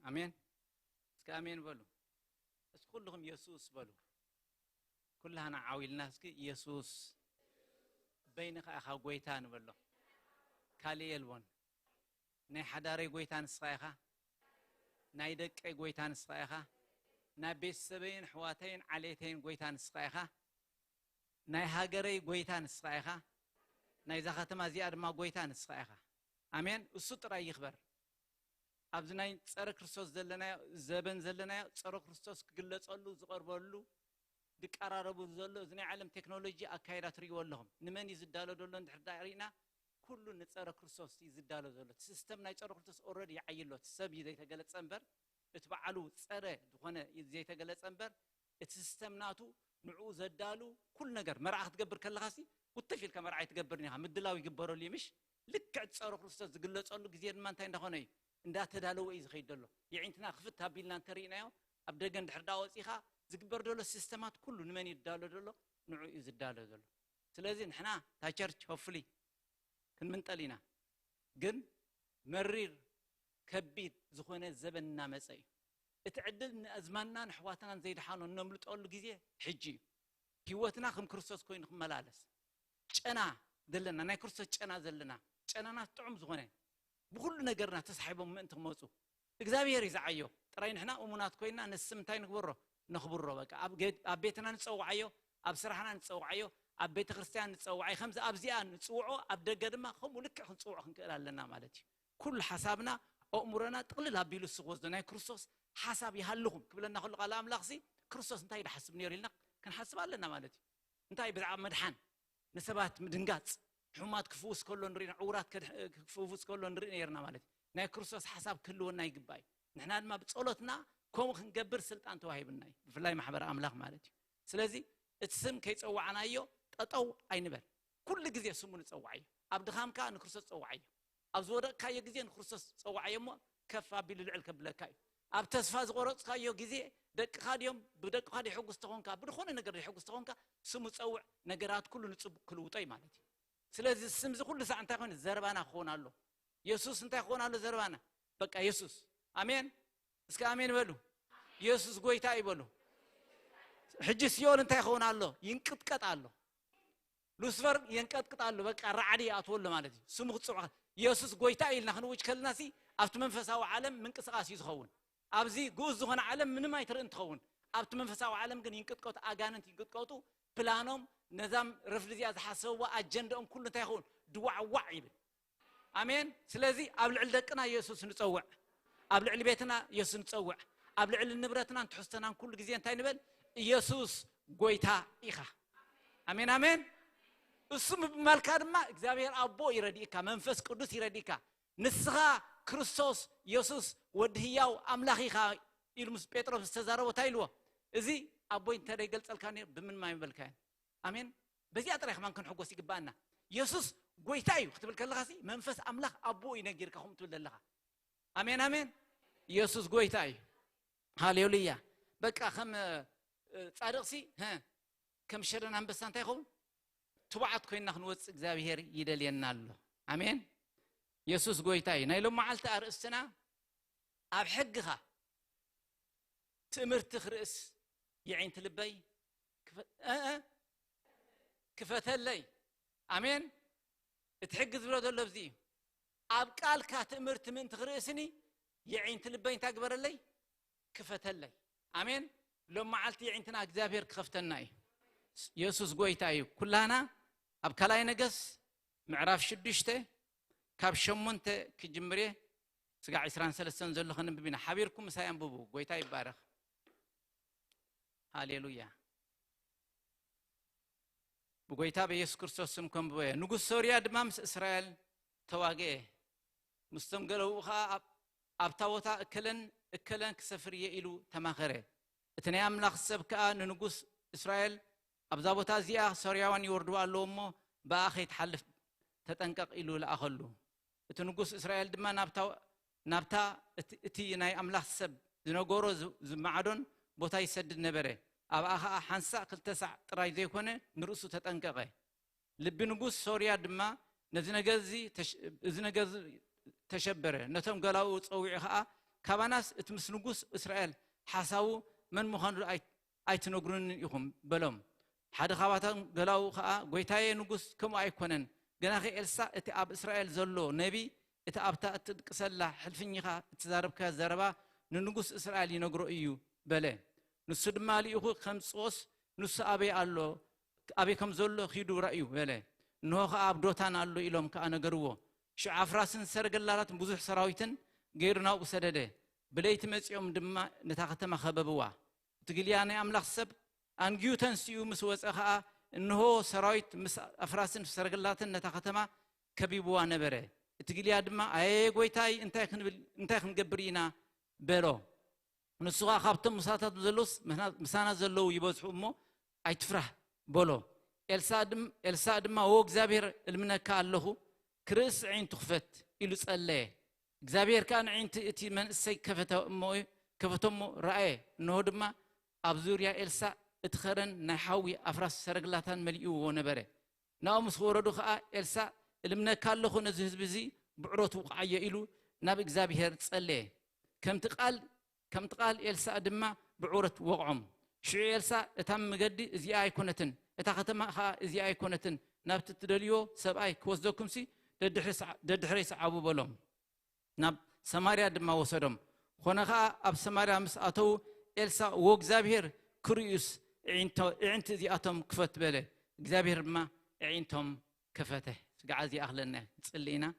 አሜን እስከ አሜን በሉ እስኪ ሁሉም ኢየሱስ በሉ ኩላህና ዓዊልና እስኪ ኢየሱስ በይንኻ ኢኻ ጎይታ ንበሎ ካልእ የልቦን ናይ ሓዳረይ ጎይታ ንስኻ ኢኻ ናይ ደቀይ ጎይታ ንስኻ ኢኻ ናይ ቤተሰበይን ኣሕዋተይን ዓሌተይን ጎይታ ንስኻ ኢኻ ናይ ሃገረይ ጎይታ ንስኻ ኢኻ ናይ ዛ ከተማ እዚኣ ድማ ጎይታ ንስኻ ኢኻ አሜን እሱ ጥራይ ይኽበር ኣብዚ ናይ ጸረ ክርስቶስ ዘለና ዘበን ዘለና ጸረ ክርስቶስ ክግለጸሉ ዝቀርበሉ ድቀራረቡ ዘሎ እዚ ናይ ዓለም ቴክኖሎጂ ኣካይዳት ሪእዎ ኣለኹም ንመን ይዝዳሎ ዘሎ እንድሕዳሪና ኩሉ ንጸረ ክርስቶስ ይዝዳሎ ዘሎ ሲስተም ናይ ጸረ ክርስቶስ ኦልሬዲ ይዓይሎ ሰብ ዘይተገለጸ እምበር እቲ በዓሉ ጸረ ዝኾነ ዘይተገለጸ እምበር እቲ ሲስተም ናቱ ንዑ ዘዳሉ ኩሉ ነገር መርዓ ክትገብር ከለኻሲ ውትፊልካ መርዓ ይትገብርኒ ኢኻ ምድላው ይግበረሉ ይምሽ ልክዕ ጸረ ክርስቶስ ዝግለጸሉ ጊዜ ድማ እንታይ እንደኾነ እዩ እንዳተዳለው እዩ ዝኸይድ ዘሎ ይዕንትና ክፍት ኣቢልና እንተሪእናዮ ኣብ ደገ እንድሕር ዳ ወፂኻ ዝግበር ዘሎ ሲስተማት ኩሉ ንመን ይዳሎ ዘሎ ንዑ እዩ ዝዳሎ ዘሎ ስለዚ ንሕና ታ ቸርች ሆፍሊ ክንምንጠል ኢና ግን መሪር ከቢድ ዝኾነ ዘበን እናመፀ እዩ እቲ ዕድል ንኣዝማንና ንኣሕዋትና ዘይድሓኖ ነምልጠሉ ጊዜ ሕጂ እዩ ህይወትና ከም ክርስቶስ ኮይኑ ክመላለስ ጨና ዘለና ናይ ክርስቶስ ጨና ዘለና ጨናና ጥዑም ዝኾነ بكل نجارنا تسحبهم من أنتم موسو إخزابير يزعيو ترى إحنا أمونات كوينا نسمتين نخبره بقى أب بيتنا نتسوق عيو أب سرحنا نتسوق عيو أب بيت خريستيان نتسوق عيو خمسة أب زيان نتسوقه أب دقدما خم ولك نتسوق خنكلا لنا مالتي كل حسابنا أمورنا تقللها بيلو السقوط دنا كريستوس حساب يهلهم قبل ناخذ القلم لاخسي كريستوس انتي حسبني لنا كان حسب لنا مالتي انتي بزعم مدحان نسبات مدنقات حمات كفوس كله نرينا عورات كفوس كله نرينا يرنا مالتي نا كريستوس حساب كله ونا يقباي نحنا ما بتصلتنا كم خنجبر سلطان توهيبنا بفلاي محبر أملاك مالتي سلازي السم كي تصوعنا يو تطو أي نبل كل جزء سمون تصوعيه عبد خام كان خرصة تصوعيه أبزورك كاي جزء خرصة تصوعيه ما كفى بالعلك بلا كاي أبتسفاز غرط كايو جزء دك خاديم بدك خادي حق استخون كا بدخون نقدر حق استخون كا سم تصوع نقرات كله نتصب كله طي مالتي سلازي السم كل ساعة أنت خون زربانا خون الله يسوس أنت خون الله زربانا بقى يسوس آمين اسك آمين بلو يسوس قوي تاي بلو حج سيول أنت خون الله ينقط قط الله لوسفر ينقط قط الله بقى رعدي أطول مالتي سم تصوع يسوس قوي تاي نحن وش كلنا سي أفت منفسه عالم من قصاص يزخون أبزي جوز هنا عالم من ما يترن تخون أبت منفسه عالم كن ينقط قط أجانن ينقط قطو بلانهم نظام رفض زي حسوا أجندهم كله تاخون دواء وعيب آمين سلازي قبل علدكنا يسوس نتصوع قبل على بيتنا يسوس نتصوع قبل على نبرتنا تحسنا كل جزء تاني نبل يسوس قويتا إخا آمين آمين اسم مالكاد ما إخبار أبو يرديكا منفس قدوس يرديكا نسخة كريستوس يسوس ودهياو أملاخيخا إلمس بيتروس استزارو وتايلوا إذي أبو ينتري قلت الكانير بمن ما يبلكان آمين بزي أتريخ ما نكون حقوسي قبانا يسوس قويتايو اختبر كاللغاسي منفس أملاخ أبو ينجيرك هم تولد اللغة آمين آمين يسوس قويتايو هاليوليا بقى خم صادقسي ها كم شرنا هم بس أنتيخون توعد كوينا خنوت إخبار يدلينا له آمين يسوس قويتاي نايلو معلت أرسنا أبحقها تأمر تخرس يعين تلبي كفت اللي آمين تحقق ذلو دلو بزي أبقال كاتأمر تمن تخرسني يعين تلبي تكبر اللي كفت اللي آمين لو معلت يعين تنا إخبار كفتناي يسوس قويتاي كلنا أبكالاي نجس معرف شدشته كاب شمونت كجمريه سقع عسران سلسلة زلوا خلنا ببينا حبيركم سايم بوبو قويتا يبارك هاليلويا بقويتا بيسوع كريستوس سمكم بويه نقول سوريا دمامس إسرائيل تواجه مستمقلوا خا أبتوتا أكلن كسفرية إلو تماخره اتنيام لخسب كأن نقول إسرائيل أبزابوتا زيا سوريا وان يوردوا اللومو بآخي تحلف تتنقق إلو لأخلو تنقص إسرائيل دما نابتا تي ناي أملاح سب زنقورو زمعدون بوتا يسدد نبره أباها حنسا كل تسع تراي زي كونه نرؤسو تتنققه لبي نقص سوريا دما نزنقزي تشبره نتم قلاو تصويعها كاباناس اتمس نقص إسرائيل حساو من مخانو أي تنقرون يخم بلوم حد خواتهم قلاو خا قويتاي نقص كم أي كونن جناخي إلسا إتأب إسرائيل زلوا نبي إتأب تأتكسلا حلفينيها تزارب كزربا ننقص إسرائيل ينقرأ إيو بله نصد مالي أخو خمس قص نص أبي الله أبي كم زلوا خيدو رأيو بله نوخ أب دوتان الله إلهم كأنا جروه شو عفراسن سرقلالات بوزح سراويتن غيرنا وسدده بليت مسيوم دما نتاختم خببوا تقولي أملاخ سب أنجيوتن سيو مسوس أخا إنه سرايت أفراسن سرقلاتن نتاختما كبيبوا نبره تقولي أدما أي قويتاي أنت خن جبرينا برو نسوا خابتم مساتات زلوس مسانا زلو يبصحوا مو أي تفرح بولو إلسا دما هو إخبار المنكا الله كرس عين تخفت إلوس الله إخبار كان عين تأتي من السي كفتهم رأي إنه دما أبزوريا إلسا اتخرن نحوي أفراس سرقلاتان مليو ونبره ناوم سوردو خا إلسا المنكا الله نزهز بزي بعروت وقعية إلو ناب إخبار تصلي كم تقال إلسا دما بعورة وقعم شو إلسا تم مجدي زي أي كونتن اتاختم خا زي أي كونتن ناب تدليو سبأي كوزدوكم سي ددحريس عبو بلوم ناب سماريا دما وصدم خونخا أب سماريا مسأتو إلسا وإخبار كريوس عينت زي أتم كفت بله إخبار ما عينتهم كفته قاعد أهلنا تصلينا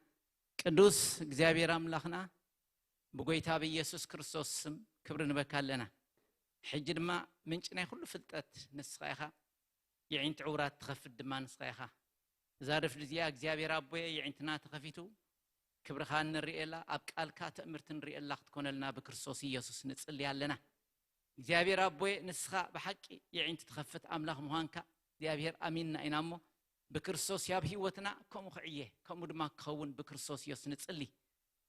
قدوس إخبار أملاخنا بقويتا بيسوع كريستوس كبرنا بكالنا حجر ما منشنا كله فلتات نسخيها يعين تعورات تخف الدمان نسخيها زارف لزيا إخبار أبوي يعينتنا تخفيتو ክብርኻ ንሪኤላ ኣብ ቃልካ ተእምርት ንሪኤላ ክትኮነልና ብክርስቶስ ኢየሱስ ንጽልይ ኣለና እግዚአብሔር አቦይ ንስኻ በሐቂ የዒንት ተኸፍት አምላኽ ምዃንካ እግዚአብሔር አሚንና ኢናሞ በክርስቶስ ያብ ህይወትና ከም ኸዕየ ከም ድማ ክኸውን በክርስቶስ ኢየሱስ ንጽልይ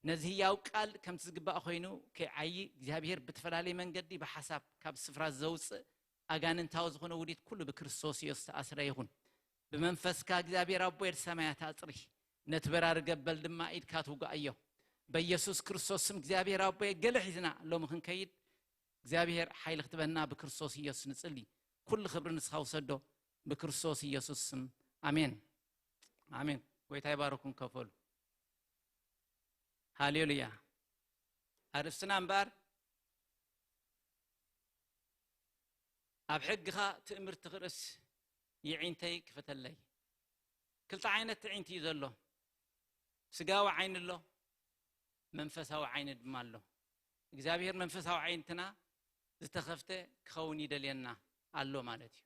ነዚህ ያው ቃል ከም ትዝግባእ ኮይኑ ከዓይ እግዚአብሔር በተፈላለየ መንገዲ በሐሳብ ካብ ስፍራ ዘውጽ አጋንንታው ዝኾነ ውዲት ኩሉ በክርስቶስ ኢየሱስ ተአስረ ይሁን በመንፈስካ እግዚአብሔር አቦይ ሰማያት አጽሪ ነትበራር ገበል ድማ ኢድካቱ ጋአዮ በኢየሱስ ክርስቶስ ስም እግዚአብሔር አቦይ ገለሕዝና ሎምኽን ከይድ እግዚአብሔር ኃይል ክትበና በክርስቶስ ኢየሱስ ንጽልይ ኩሉ ክብር ንስኻ ውሰዶ በክርስቶስ ኢየሱስ ስም አሜን አሜን ጎይታ ይባርኩን ከፈሉ ሃሌሉያ አርስና እንባር ኣብ ሕግኻ ትእምርት ትኽርስ ይዒንተይ ክፈተለይ ክልተ ዓይነት ትዒንቲ እዩ ዘሎ ስጋዊ ዓይን ኣሎ መንፈሳዊ ዓይን ድማ ኣሎ እግዚአብሔር መንፈሳዊ ዓይንትና ዝተኸፍተ ክኸውን ይደልየና ኣሎ ማለት እዩ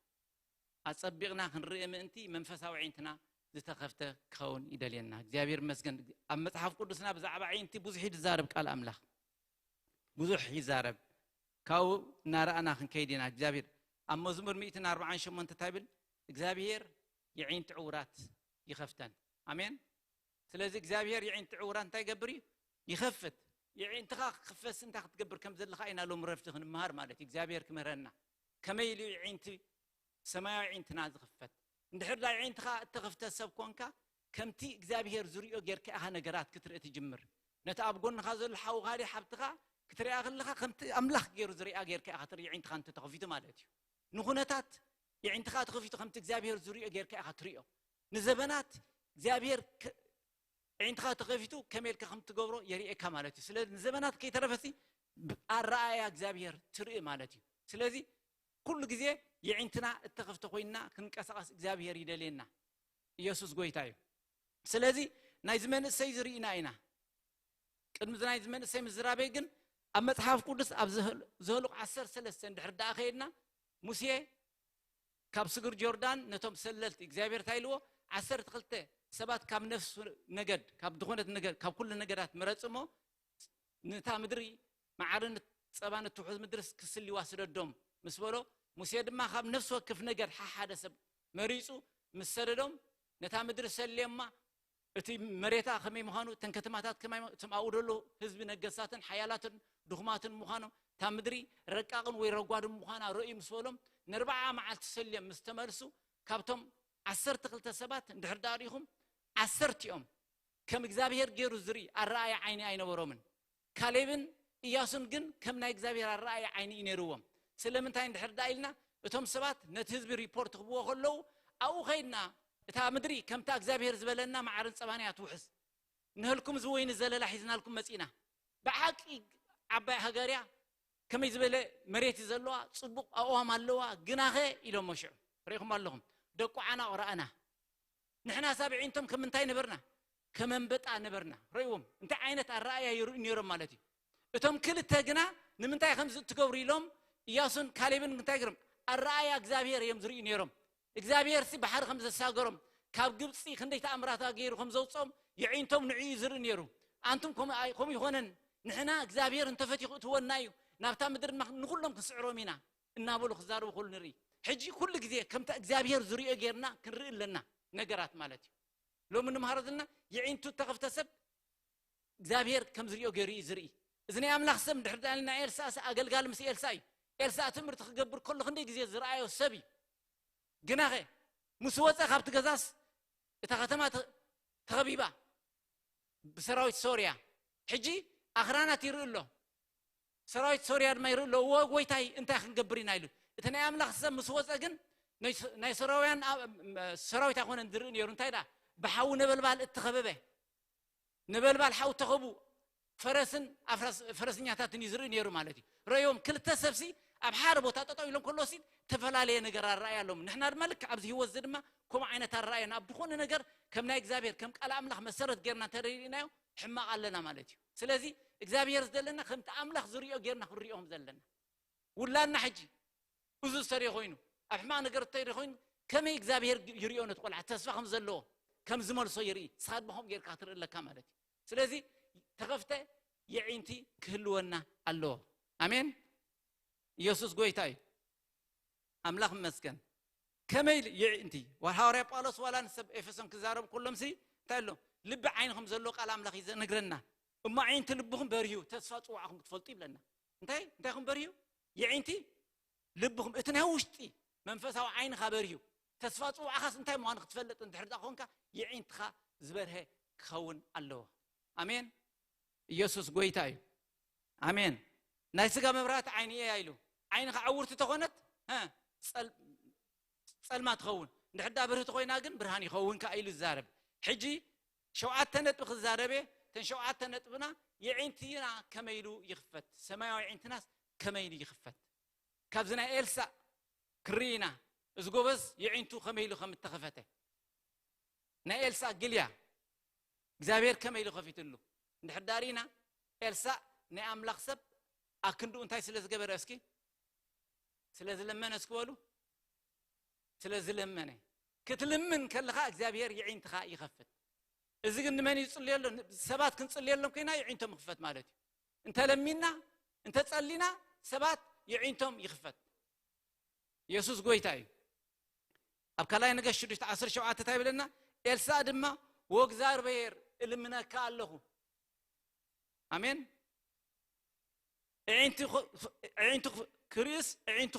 አጸቢቕና ክንርኢ ምእንቲ መንፈሳዊ ዓይንትና ዝተኸፍተ ክኸውን ይደልየና እግዚአብሔር መስገን ኣብ መጽሐፍ ቅዱስና ብዛዕባ ዓይንቲ ብዙሕ ይዛረብ ቃል አምላኽ ብዙሕ ይዛረብ ካው ናራአና ክንከይድና እግዚአብሔር ኣብ መዝሙር 148 ታይብል እግዚአብሔር የዓይንት ዕውራት ይኸፍተን አሜን ስለዚህ እግዚአብሔር የዓይንት ዕውራት እንታይ ይገብር ይኸፍት የዓይንትኻ ክፈስ እንታይ ክትገብር ከም ዘለኻ ኢና ሎም ረፍት ክንመሃር ማለት እግዚአብሔር ክመረና ከመይሉ የዓይንት ሰማያዊ ዓይንትና ዝኸፈት እንድሕር ላይ ዓይንትኻ እተኸፍተ ሰብ ኮንካ ከምቲ እግዚአብሔር ዝርዮ ጌርካ ኢኻ ነገራት ክትርኢ ትጅምር ነታ ኣብ ጎንኻ ዘሎ ሓውኻሊ ሓብትኻ ክትሪኣ ከለኻ ከምቲ ኣምላኽ ገይሩ ዝርያ ጌርካ ኢኻ ትርኢ ዓይንትኻ እንተ ተኸፊቱ ማለት እዩ ንኹነታት የዓይንትኻ ተኸፊቱ ከምቲ እግዚአብሔር ዝርዮ ጌርካ ኢኻ ትሪኦ ንዘበናት እግዚአብሔር ዓይንትኻ ተኸፊቱ ከመይልካ ከም ትገብሮ የሪኤካ ማለት እዩ ስለዚህ ንዘበናት ከይተረፈሲ ኣረኣያ እግዚአብሔር ትርኢ ማለት እዩ ስለዚህ ኩሉ ግዜ የዓይንትና እተኸፍተ ኮይና ክንቀሳቀስ እግዚአብሔር ይደልየና ኢየሱስ ጎይታ እዩ ስለዚህ ናይ ዝመንእሰይ ዝርኢና ኢና ቅድሚ ናይ ዝመንእሰይ ምዝራበይ ግን ኣብ መጽሐፍ ቅዱስ ኣብ ዘህሉቕ 13 ድሕር ዳኣ ከይድና ሙሴ ካብ ስግር ጆርዳን ነቶም ሰለልቲ እግዚአብሔር ታይልዎ 12 ሰባት ካብ ነፍስ ነገድ ካብ ድኾነት ነገድ ካብ ኩሉ ነገራት መረጽሞ ነታ ምድሪ ማዓርን ጸባን ትውሕዝ ምድሪ ክስልይዋ ስደዶም ምስ በሎ ሙሴ ድማ ካብ ነፍስ ወከፍ ነገድ ሓደ ሰብ መሪጹ ምስ ሰደዶም ነታ ምድሪ ሰልየማ እቲ መሬታ ከመይ ምዃኑ ተን ከተማታት ከመይ ተማውደሉ ህዝቢ ነገሳትን ሓያላትን ድኹማትን ምዃኑ ታ ምድሪ ረቃቕን ወይ ረጓድን ምዃና ርእዩ ምስ በሎም ን40 መዓልቲ ሰልየም ምስ ተመልሱ ካብቶም 12 ሰባት እንድሕር ዳሪኹም 10 ኦም ከም እግዚአብሔር ገይሩ ዝርኢ ኣረኣያ ዓይኒ ኣይነበሮምን ካሌብን ኢያሱን ግን ከም ናይ እግዚአብሔር ኣረኣያ ዓይኒ ይነርዎም ስለምንታይ እንድሕር ዳኢልና እቶም ሰባት ነቲ ህዝቢ ሪፖርት ክብዎ ከለው ኣብኡ ኸይድና እታ ምድሪ ከምታ እግዚአብሔር ዝበለና ማዓርን ጸባንያ ትውሕዝ ንህልኩም ዝወይኒ ዘለላ ሒዝናልኩም መጺና ብዓቂ ዓባይ ሃገርያ ከመይ ዝበለ መሬት ዘለዋ ጽቡቕ ኣእዋም ኣለዋ ግናኸ ኢሎም መሽዑ ሪኢኹም ኣለኹም ደቁ ዓና ቁራአና ንሕና ሳብዒንቶም ከምንታይ ነበርና ከመንበጣ ነበርና ርእዎም እንታይ ዓይነት ኣረኣያ ይርኡ ነይሮም ማለት እዩ እቶም ክልተ ግና ንምንታይ ከም ዝትገብሩ ኢሎም ኢያሱን ካሌብን እንታይ ገይሮም ኣረኣያ እግዚአብሔር እዮም ዝርኡ ነይሮም እግዚአብሔር ሲ ባሕር ከም ዘሳገሮም ካብ ግብፂ ክንደይ ተኣምራት ገይሩ ከም ዘውጾም የዒንቶም ንዕዩ ዝርኡ ነይሩ አንቱም ከም ይኾነን ንሕና እግዚአብሔር እንተፈቲኹ እትወና እዩ ናብታ ምድሪ ንኹሎም ክንስዕሮም ኢና እናበሉ ክዛረቡ ኩሉ ንርኢ ሕጂ ኩሉ ግዜ ከምታ እግዚአብሔር ዝርኦ ጌርና ክንርኢ ኣለና ነገራት ማለት እዩ ሎሚ ንምሃሮ ዘለና የዒንቱ ተኸፍተ ሰብ እግዚአብሔር ከም ዝርኦ ገይሩ ዝርኢ እዚ ናይ ኣምላኽ ሰብ ድሕር ዳልና ኤልሳ ኣገልጋሊ ምስ ኤልሳ እዩ ኤልሳ ትምህርቲ ክገብር ከሎ ክንደይ ግዜ ዝረኣዮ ሰብ እዩ ግናኸ ምስ ወፀ ካብቲ ገዛስ እታ ከተማ ተኸቢባ ብሰራዊት ሶርያ ሕጂ ኣኽራናት ይርኢ ኣሎ ሰራዊት ሶርያ ድማ ይርኢ ኣሎ ወጎይታይ እንታይ ክንገብር ኢና ኢሉ እቲ ናይ ኣምላኽ ሰብ ምስ ወፀ ግን ናይ ሰራውያን ሰራዊት ኣይኮነን ዝርኢ ነይሩ እንታይ ዳ ብሓዊ ነበልባል እትኸበበ ነበልባል ሓው ተኸቡ ፈረስን ፈረስኛታትን ይዝርኢ ነይሩ ማለት እዩ ርእዮም ክልተ ሰብሲ ኣብ ሓደ ቦታ ጠጠው ኢሎም ከሎሲ ተፈላለየ ነገር ኣረኣያ ኣለዎም ንሕና ድማ ልክ ኣብዚ ህይወት ድማ ከምኡ ዓይነት ኣረኣየና ኣብ ዝኾነ ነገር ከም ናይ እግዚአብሔር ከም ቃል ኣምላኽ መሰረት ጌርና ተረዲእናዮ ሕማቕ ኣለና ማለት እዩ ስለዚ እግዚአብሔር ዝደለና ከምቲ ኣምላኽ ዝርኦ ጌርና ክንሪኦም ዘለና ውላድና ሕጂ ብዙ ሰሪዮ ኮይኑ ኣብ ሕማቕ ነገር ተይሪ ኮይኑ ከመይ እግዚአብሔር ይርኦ ነቲ ቆልዓ ተስፋ ከም ዘለዎ ከም ዝመልሶ ይርኢ ስኻ ድማ ከምኡ ጌርካ ትርኢ ኣለካ ማለት እዩ ስለዚህ ተኸፍተ የዒንቲ ክህልወና አለው አሜን ኢየሱስ ጎይታይ አምላክ መስገን ከመይል የዒንቲ ወሐዋርያ ጳውሎስ ዋላን ሰብ ኤፌሶን ክዛረብ ኩሎም ሲ ታሎ ልብ ዓይንኩም ዘሎ ቃል አምላክ ይነግረና እማ ዓይንቲ ልብኩም በርሂው ተስፋ ጽዋዕኩም ክትፈልጡ ይብለና እንታይኩም በርሂው የዒንቲ ልብኩም እትናይ ውሽጢ መንፈሳዊ ዓይንኻ በርሂው ተስፋ ጽዋዕኻስ እንታይ ምዃኑ ክትፈልጥ እንድሕር ዳኾንካ የዒንትኻ ዝበርሀ ክኸውን ኣለዎ አሜን ኢየሱስ ጎይታ እዩ አሜን ናይ ስጋ መብራት ዓይን እየ ኢሉ ዓይንኻ ዓውርቲ ተኾነት ጸልማ ትኸውን እንድሕር ዳ ብርህቲ ኮይና ግን ብርሃን ይኸውን ኢሉ ዝዛረብ ሕጂ ሸውዓተ ነጥብ ክዛረበ ተን ሸውዓተ ነጥብና የዒንቲና ከመይሉ ይኽፈት ሰማያዊ ዒንትናስ ከመይሉ ይኽፈት ካብዝና ኤልሳ ክሪና እዝጎበዝ የዒንቱ ከመይሉ ከምተኸፈተ ናይ ኤልሳ ግልያ እግዚአብሔር ከመይሉ ከፊትሉ እንድሕር ዳሪና ኤልሳ ናይ አምላክ ሰብ አክንዱ እንታይ ስለዝገበረ እስኪ ስለዝለመነ እስክበሉ ስለዝለመነ ክትልምን ከለኻ እግዚአብሔር የዒንትኻ ይኸፍት እዚ ግን መን ይጽልየሎ ሰባት ክንጽልየሎም ከይና የዒንቶም ይኽፈት ማለት እዩ እንተ ለሚና እንተ ጸሊና ሰባት የዒንቶም ይኽፈት ኢየሱስ ጎይታ እዩ ኣብ ካልኣይ ነገሥት 17 ታይ ብለና ኤልሳ ድማ ወእግዚአብሔር እልምነካ ኣለኹ አሜን ዒንቲ ክሪስ ዒንቲ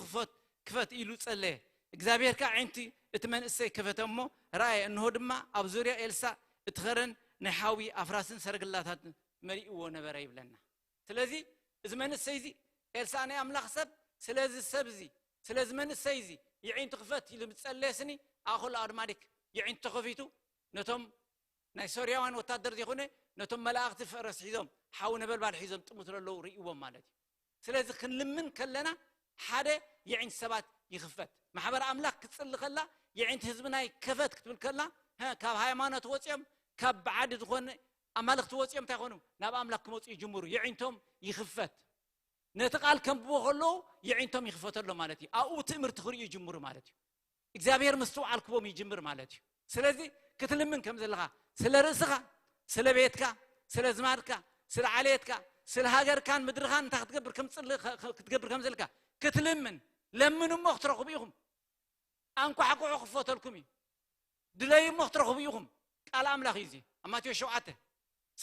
ክፈት ኢሉ ጸለየ እግዚአብሔርካ ዒንቲ እትመንእሰይ ከፈተሞ ራእየ እንሆ ድማ ኣብ ዙርያ ኤልሳ እትኸረን ናይ ሓዊ ኣፍራስን ሰረገላታት መሪእዎ ነበረ ይብለና ስለዚ እዚ መንእሰይ እዚ ኤልሳ ናይ አምላክ ሰብ ስለዚ ሰብዚ ስለዚ መንእሰይ እዚ የዒንቱ ክፈት ኢሉ ምጸለየስኒ ኣኹል ኣድማዲክ የዒንቱ ተኸፊቱ ነቶም ናይ ሶርያውያን ወታደር ዘይኾነ ነቶም መላእክቲ ፈረስ ሒዞም ሓዊ ነበልባል ሒዞም ጥሙትለለው ርእይዎም ማለት እዩ ስለዚ ክንልምን ከለና ሓደ የዒንት ሰባት ይኽፈት ማሕበር አምላክ ክትጽሊ ከላ የዒንት ህዝብናይ ከፈት ክትብል ከላ ካብ ሃይማኖት ወጽዮም ካብ ባዕድ ዝኾነ ኣማልክቲ ወጽዮም እንታይ ኾኑ ናብ አምላክ ክመጹ ይጅምሩ የዒንቶም ይኽፈት ነቲ ቃል ከንብቦ ከለዉ የዒንቶም ይኽፈተሎ ማለት እዩ ኣብኡ ትእምርቲ ክርእዩ ይጅምሩ ማለት እዩ እግዚአብሔር ምስትውዓል ክቦም ይጅምር ማለት እዩ ስለዚ ክትልምን ከም ዘለኻ ስለ ርእስኻ ስለ ቤትካ ስለ ዝማድካ ስለ ዓሌትካ ስለ ሃገርካን ምድርኻን እንታይ ክትገብር ከም ዘለካ ክትልምን ለምኑ እሞ ክትረኽቡ ኢኹም አንኳሕኩዑ ክፈተልኩም እዩ ድለዩ እሞ ክትረኽቡ ኢኹም ቃል አምላክ እዩ እዚ ኣብ ማቴዎስ 7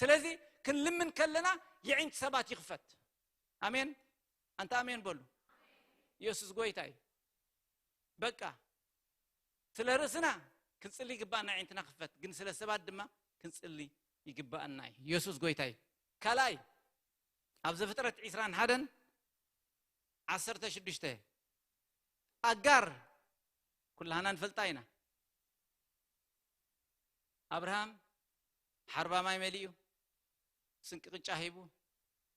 ስለዚ ክንልምን ከለና የዒንት ሰባት ይኽፈት አሜን አንተ አሜን በሉ ኢየሱስ ጎይታ እዩ በቃ ስለ ርእስና ክንጽሊ ይግባና ዒንትና ክፈት ግን ስለ ሰባት ድማ ክንጽሊ ይግባና ኢየሱስ ጎይታ እዩ ካላይ ኣብ ዘፍጥረት 21 16 አጋር ኩላና ንፈልጣ ኢና አብርሃም ሓርባ ማይ መሊኡ ስንቂ ቅጫ ሂቡ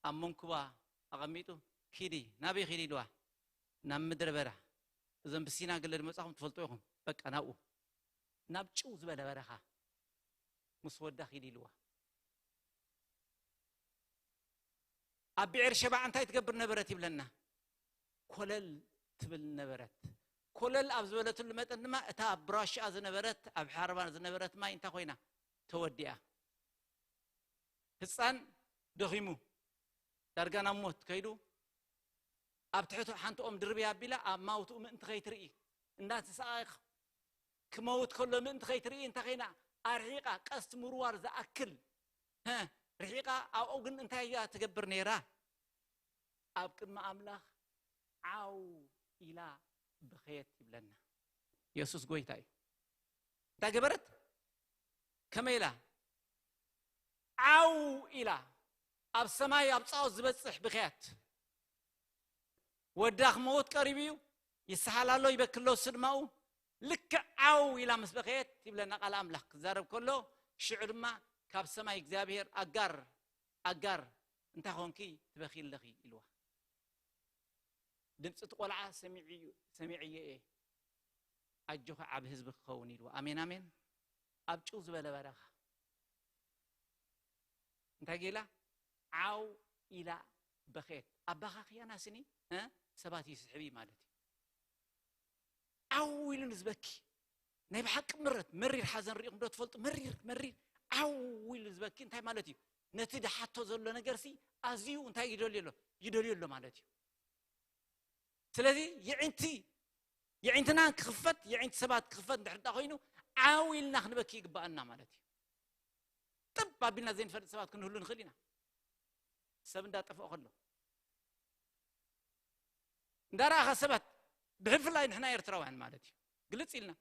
ኣብ መንኩባ ኣቐሚጡ ኪዲ ናበይ ኺዲ ኢልዋ ናብ ምድረ በዳ እዞም ብሲና ገለድ መጻኹም ትፈልጡ ኢኹም በቃ ናብኡ ናብ ጭው ዝበለ በረኻ ምስ ወዳ ኺዲ ኢልዋ ኣብ ብዕር ሸባዕ እንታይ ትገብር ነበረት ይብለና ኮለል ትብል ነበረት ኮለል ኣብ ዝበለትሉ መጠን ድማ እታ ብራሽኣ ዝነበረት ኣብ ሓርባ ዝነበረት ማይ እንታይ ኮይና ተወዲኣ ህፃን ደኺሙ ዳርጋ ናብ ሞት ከይዱ ኣብ ትሕቱ ሓንቲ ኦም ድርቢ ኣቢላ ኣብ ማውትኡ ምእንቲ ከይትርኢ እንዳትሰኣኽ ክመውት ከሎ ምእንቲ ከይትርኢ እንታይ ኮይና ኣርሒቓ ቀስት ምርዋር ዝኣክል ርሒቓ ኣብኡ ግን እንታይ እያ ትገብር ነይራ ኣብ ቅድሚ ኣምላኽ ዓው ኢላ بخيت يبلنا يسوس قويتاي تاجبرت كميلا عو إلى أب سماي أب صاوز بتصح بخيت وداخ موت قريبيو يسحل الله يبكلو سدماو لك عو إلى مسبخيت يبلنا قال أملاك زارب كله شعر ما كاب سماي إجزابير أجر أنت هونكي تبخيل لخي إلوه دمت تقولع سميعي إيه أجوه عب حزب خوني لو آمين آمين أبجوز بلا برخ أنت قيلا عو إلى بخيت أبخا خيانا سني سباتي سحبي مالتي عو إلى نزبكي نبي حق مرر الحزن ريقم دوت فلت مرر عو إلى نزبكي أنت مالتي ነቲ ደሓቶ ዘሎ ነገርሲ ኣዝዩ እንታይ ይደልዮ ማለት እዩ ስለዚህ የዒንትና ክኽፈት የዒንት ሰባት ክኽፈት ድሕርዳ ኮይኑ ዓዊልና ክንበኪ ይግባአና ማለት እዩ ጥብ ባቢልና ዘይንፈልጥ ሰባት ክንህሉ ንኽእል ኢና ሰብ እንዳጠፍኦ ከሎ እንዳራኸ ሰባት ብሕልፍላይ ንሕና ኤርትራውያን ማለት እዩ ግልጽ ኢልና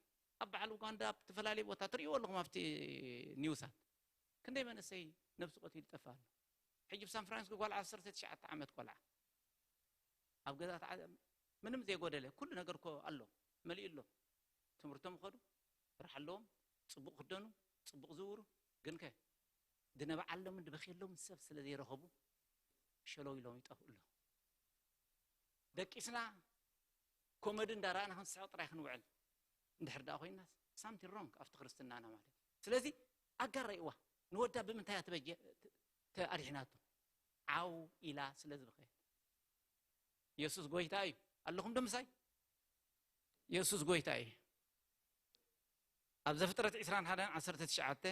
ኣብ በዓል ኡጋንዳ ብተፈላለየ ቦታ ትሪእዎ ኣለኹም ኣብቲ ኒውሳት ክንደይ መንእሰይ ነብሲ ቆቲሉ ጠፋ ኣሎ ሕጂ ብሳን ፍራንሲስኮ ቆልዓ 19 ዓመት ቆልዓ ኣብ ገዛት ምንም ዘይጎደለ ኩሉ ነገር እኮ ኣሎ መሊኡ ኣሎ ትምህርቶም ኸዱ ስራሕ ኣለዎም ፅቡቕ ክደኑ ፅቡቕ ዝውሩ ግን ከ ድነበዓሎም ድበኺሎም ሰብ ስለ ዘይረኸቡ ሸለው ኢሎም ይጠፍኡ ኣሎ ደቂስና ኮሜዲ እንዳራእና ክንስሕቕ ጥራይ ክንውዕል እንድሕር ዳ ኮይና something wrong after ክርስትናና ማለት ስለዚህ ኣጋራይዋ ንወዳ ብምንታይ ኣትበጀ ተኣሪሕናቱ ዓው ኢላ ስለ ዝበኸ ኢየሱስ ጎይታ እዩ ኣለኹም ደምሳይ ኢየሱስ ጎይታ እዩ ኣብ ዘፍጥረት 21:19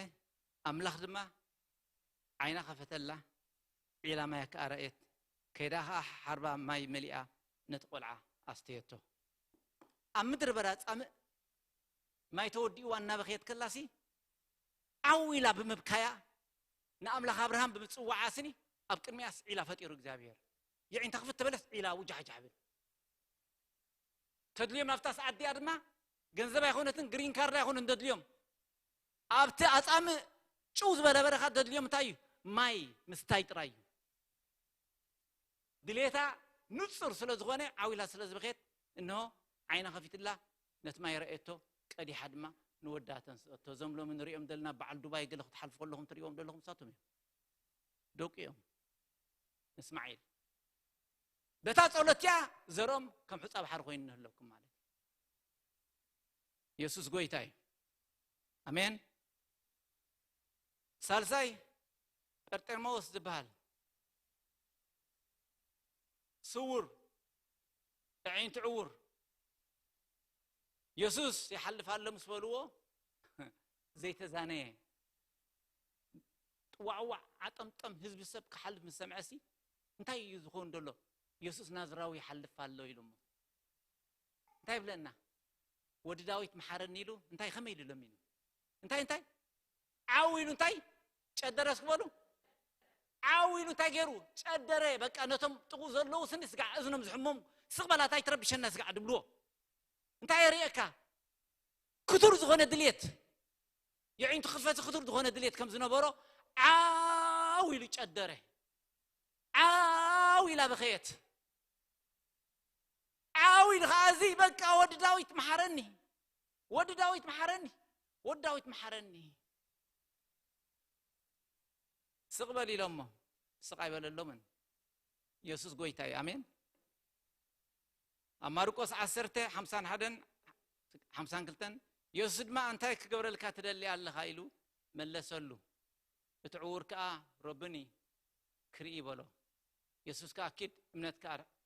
ኣምላኽ ድማ ዓይና ኸፈተላ ዒላ ማይ ከኣረአት ከይዳኻ ሓርባ ማይ መሊኣ ነቲ ቆልዓ ኣስተየቶ ኣብ ምድሪ በዳ ጻምእ ማይ ተወዲእዋ እናበኸየት ከላሲ ዓው ኢላ ብምብካያ ንኣምላኽ ኣብርሃም ብምፅዋዓስኒ ኣብ ቅድሚያስ ዒላ ፈጢሩ እግዚኣብሔር የዒንታ ክፍት ተበለስ ዒላ ውጃሕጃሕብል ተድልዮም ናብታ ሰዓት ዲኣ ድማ ገንዘብ ኣይኮነትን ግሪን ካርድ ኣይኮነን ተድልዮም ኣብቲ ኣጻምእ ጭው ዝበለ በረኻ ተድልዮም እንታይ እዩ ማይ ምስታይ ጥራይ እዩ ድሌታ ንጹር ስለ ዝኾነ ዓው ኢላ ስለ ዝበኸየት እንሆ ዓይና ኸፊትላ ነቲ ማይ ረአየቶ ቀዲሓ ድማ ንወዳ ተንስአቶ እዞም ሎሚ ንሪኦም ዘለና በዓል ዱባይ ገለ ክትሓልፉ ከለኹም ትሪእዎም ዘለኹም ሳቶም እዮም ደቂ እዮም እስማዒል በታ ጸሎትያ ዘሮም ከም ሕፃ ባሕሪ ኮይኑ ንህለኩም ማለት ኢየሱስ ጎይታ እዩ ኣሜን ሳልሳይ ጴርጤሞስ ዝበሃል ስውር ዓይንቱ ዕውር ኢየሱስ ይሓልፍ ኣሎ ምስ በልዎ ዘይተዛነየ ጥዋዕዋዕ ዓጠምጠም ህዝቢ ሰብ ክሓልፍ ምስ ሰምዐሲ እንታይ እዩ ዝኸውን ደሎ ኢየሱስ ናዝራዊ ይሓልፍ ኣሎ ኢሉሞ እንታይ ብለና ወዲ ዳዊት መሓረኒ ኢሉ እንታይ ከመይ ኢሉ ለሚኑ እንታይ ዓው ኢሉ እንታይ ጨደረስ ክበሉ ዓው ኢሉ እንታይ ገይሩ ጨደረ በቃ ነቶም ጥቑ ዘለዉ ስኒ ስጋዕ እዝኖም ዝሕሞም ስቕበላታይ ትረብሸና ስጋዕ ድብልዎ እንታይ የርእየካ ክቱር ዝኾነ ድልየት የዒንቱ ክፈት ክቱር ዝኾነ ድልየት ከም ዝነበሮ ዓው ኢሉ ጨደረ ዓው ኢላ በኸየት ዓው ኢሉ ኸኣዚ በቃ ወዲ ዳዊት መሓረኒ ስቕበል ኢሎሞ ስቕ ኣይበለሎምን ኢየሱስ ጎይታ እዩ ኣሜን ኣብ ማርቆስ 10:51-52 ኢየሱስ ድማ እንታይ ክገብረልካ ትደሊ ኣለኻ ኢሉ መለሰሉ እቲ ዕውር ከዓ ረብኒ ክርኢ በሎ ኢየሱስ ከዓ ኣኪድ እምነትካ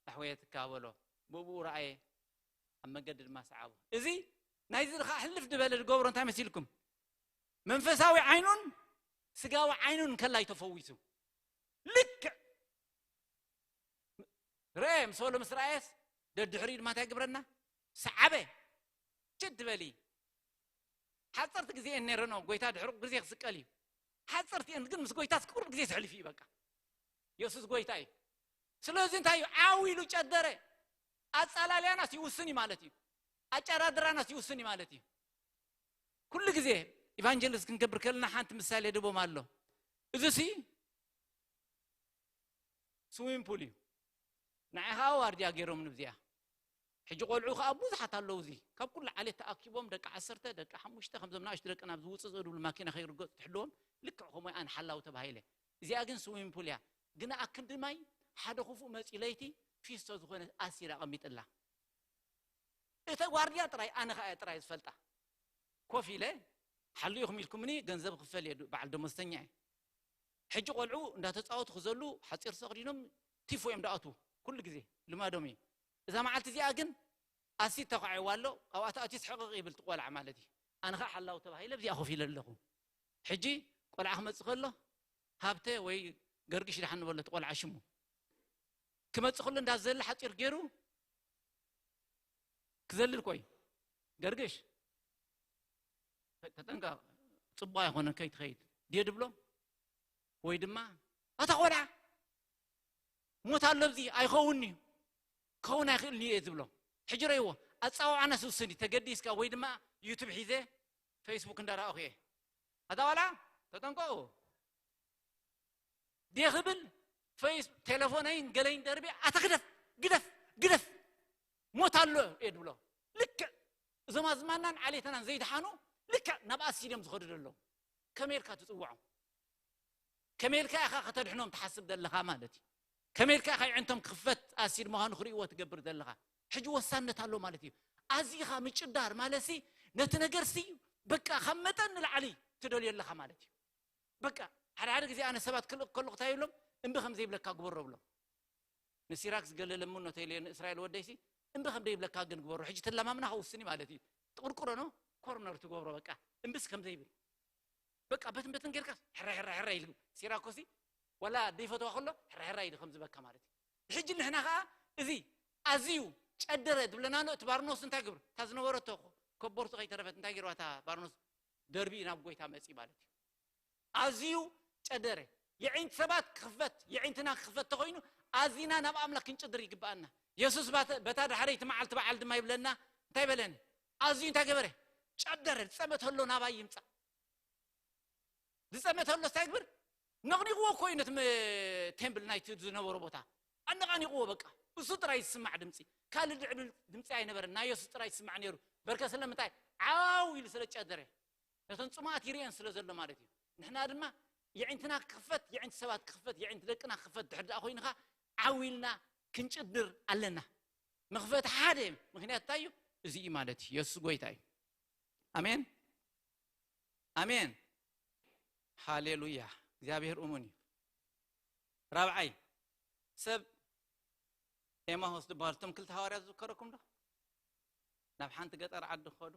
ኣሕወየትካ በሎ ብብኡ ረኣየ ኣብ መንገዲ ድማ ሰዓቡ እዚ ናይ ዝርኻ ሕልፍ ድበለ ዝገብሮ እንታይ መሲልኩም መንፈሳዊ ዓይኑን ስጋዊ ዓይኑን ከላይ ተፈዊሱ ልክዕ ረአ ምስ በሎ ምስ ረኣየስ ደድሕሪ ድማ እንታይ ግብረና ሰዓበ ጀድ በሊ ሓፀርቲ ግዜ ነይረኖ ጎይታ ድሕሩቕ ግዜ ክስቀል እዩ ሓፀርቲ ግን ምስ ጎይታ ቅርብ ግዜ ዝሕልፍ እዩ በቃ ኢየሱስ ጎይታ እዩ ስለዚ እንታይ እዩ ዓው ኢሉ ጨደረ ኣጻላልያናስ ይውስን እዩ ማለት እዩ ኣጨራድራናስ ይውስን እዩ ማለት እዩ ኩሉ ግዜ ኢቫንጀሊስት ክንገብር ከለና ሓንቲ ምሳሌ ድቦም ኣሎ እዚ ሲ ስዊሚንግ ፑል እዩ ንዓኻ ዋርድያ ገይሮም ንብዚኣ ሕጂ ቆልዑ ከዓ ብዙሓት ኣለዉ እዚ ካብ ኩሉ ዓሌት ተኣኪቦም ደቂ 10 ደቂ 5 ከምዞም ናእሽቱ ደቂ ናብ ዝውፅእ ዘድብሉ ማኪና ከይርገፁ ትሕልዎም ልክዕ ከምኡ ኣን ሓላው ተባሂለ እዚኣ ግን ስዊሚንግ ፑል እያ ግን ኣብ ክንዲ ማይ ሓደ ክፉእ መፂ ለይቲ ፊስቶ ዝኾነ ኣሲራ ቀሚጥላ እታ ዋርድያ ጥራይ ኣነ ከዓ ጥራይ ዝፈልጣ ኮፍ ኢለ ሓልዩኹም ኢልኩምኒ ገንዘብ ክፈል እየ በዓል ደመወዝተኛ እየ ሕጂ ቆልዑ እንዳተፃወቱ ክዘሉ ሓፂር ሰቕዲኖም ቲፎ እዮም ዳኣትዉ ኩሉ ግዜ ልማዶም እዩ እዛ መዓልቲ እዚኣ ግን ኣሲድ ተኳዒዋ ኣሎ ኣብኣታ ኣቲስ ሕቕቕ ይብል ትቆልዓ ማለት እዩ ኣነ ከዓ ሓላው ተባሂለ ብዚኣ ኮፍ ኢለ ኣለኹ ሕጂ ቆልዓ ክመፅእ ከሎ هابته وي غرغش دحن بلت قلع شمو كمص كل እንዳዘለ حصير ገይሩ كزلل كوي غرغش ተጠንቃ ጽባ የሆነ ከይት ኸይት ዲድ ብሎ ወይ ድማ አታቆላ ሞት አለብዚ አይኸውኒ ከሆነ አይኽልኒ እዝብሎ ሕጅረይዎ አጻው አነስ ውስኒ ተገዲስካ ወይ ድማ ዩቲዩብ ሒዘ ፌስቡክ እንዳራው ኸ አታቆላ ተጠንቆ ዲኽብል ፌስ ቴሌፎናይን ገለይን ደርቢ አተግደፍ ግደፍ ግደፍ ሞት አለ እድብሎ ልክ ዘማዝማናን ዓሌተናን ዘይድሓኑ ልክ ናብኣስ ሲደም ዝኸድደሎ ከመልካ ትጽውዑ ከመልካ አኻ ከተድሕኖም ተሐስብ ደለኻ ማለት እዩ ከመልካ አኻ ይዕንቶም ክፈት ኣሲድ መሃኑ ክሪእዎ ትገብር ደለኻ ሕጂ ወሳነት ኣሎ ማለት እዩ ኣዚኻ ምጭዳር ማለሲ ነቲ ነገርሲ በቃ ከመጠን ለዓሊ ትደልየለኻ ማለት እዩ በቃ ሓደ ግዜ ኣነ ሰባት ክልቕታ ይብሎም እንብ ከም ዘይብለካ ግበሮ ብሎ ንሲራክስ ገለለሙ ነው ተይለን እስራኤል ወደይሲ እንብ ከም ዘይብለካ ግን ግበሮ ሕጂ ተለማምና ውስኒ ማለት እዩ ጥቁርቁሮ ነው ኮርነር ትገብሮ በቃ እንብስ ከም ዘይብል በቃ በትን ጌርካ ሕራ ይልጉ ሲራኮሲ ወላ ዲፈቶ አخሎ ሕራ ይል ከም ዝበካ ማለት እዩ ሕጂ ንሕና ኸ እዚ ኣዚዩ ጨደረ ድብለና ነው ትባርኖስ እንታይ ግብር ታዝነበረቶ ኮቦርቱ ከይተረፈት እንታይ ገርዋታ ባርኖስ ደርቢ ናብ ጎይታ መጺ ማለት እዩ ኣዚዩ ጨደረ የዒንት ሰባት ክፈት የዒንትና ክፈት ተኮይኑ ኣዚና ናብ ኣምላክ ክንጭድር ይግባአና ኢየሱስ በታ ድሕሪት መዓልቲ በዓል ድማ ይብለና እንታይ በለን ኣዚዩ እንታይ ገበረ ጨደረ ጸመተሎ ናባይ ይምጻ ዝጸመተሎ ሳይግብር ነቕኒቅዎ ኮይነት ቴምብል ናይት ዝነበረ ቦታ ኣነቃኒቅዎ በቃ እሱ ጥራይ ይስማዕ ድምጺ ካል ድዕብል ድምጺ አይነበረና ኢየሱስ ጥራይ ይስማዕ ነይሩ በርከ ስለምንታይ ዓው ይል ስለጨደረ ነተን ጽማት ይርየን ስለዘሎ ማለት እዩ ንሕና ድማ የዒንትና ክፈት የዒንት ሰባት ክፈት የዒንት ደቅና ክፈት ድሕዳ ኮይንኻ ዓዊልና ክንጭድር ኣለና መኽፈት ሓደ ምክንያት ታዩ እዚ ማለት ኢየሱስ ጎይታ እዩ አሜን አሜን ሃሌሉያ እግዚአብሔር እሙን ራብዓይ ሰብ ኤማሁስ ድባልቶም ክልተ ሐዋርያት ዝከረኩም ዶ ናብ ሓንቲ ገጠር ዓዲ ኸዱ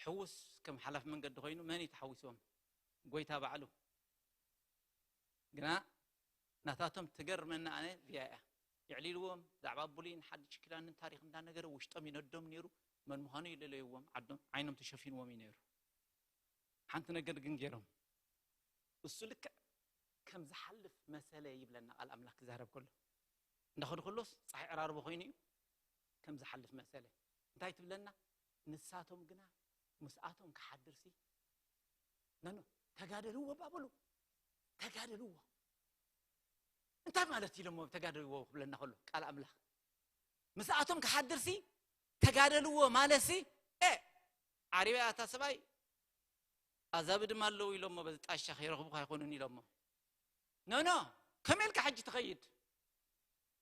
ሕውስ ከም ሓላፍ መንገዲ ኮይኑ መን ይተሐውሶም ጎይታ ባዕሉ ግና ናታቶም ትገርመና ኣነ ዚያያ ይዕሊልዎም ዛዕባ ቡሊን ሓድሽ ክዳንን ታሪክ እንዳ ነገር ውሽጦም ይነዶም ነይሩ من مهاني لليوم عينهم تشوفين ومينير حنت نقدر جنجرهم السلك كم زحلف مسألة يبلنا على الأملاك زهرب كله ناخذ خلص صحيح عرار بخويني كم زحلف مسألة انتهي تبلنا نساتهم جنا مساتهم كحدرسي نانو تقادروا بابلو تقادروا انت مالتي لما تقادروا بلنا خلو على الأملاك مساتهم كحدرسي تقادلوا مالسي عربي أتسباي أزابد مالو يلوم بتأشى خير خبخ يكونون يلوم نو كمل كحج تخيد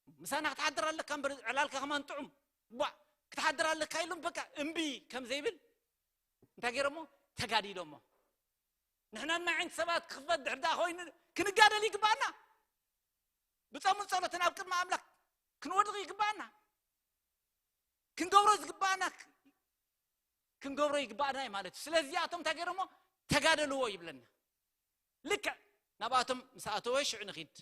مسانا تحضر لك كم علالك كمان طعم بوا تحضر لك كايلوم بكا امبي كم زيبل انت غيرمو تقادي لومو نحنا ما عند سبات خفت عدا خوين كنقادل يقبانا بتصمم صلاتنا بكل ما املك كنودغ يقبانا كنقبرز يقبانا كنقبر يقبانا مالت ስለዚህ አቶም ታገረሞ ተጋደልዎ ይብለና ልክ ናባቶም ሰዓቶሽ ንኺድ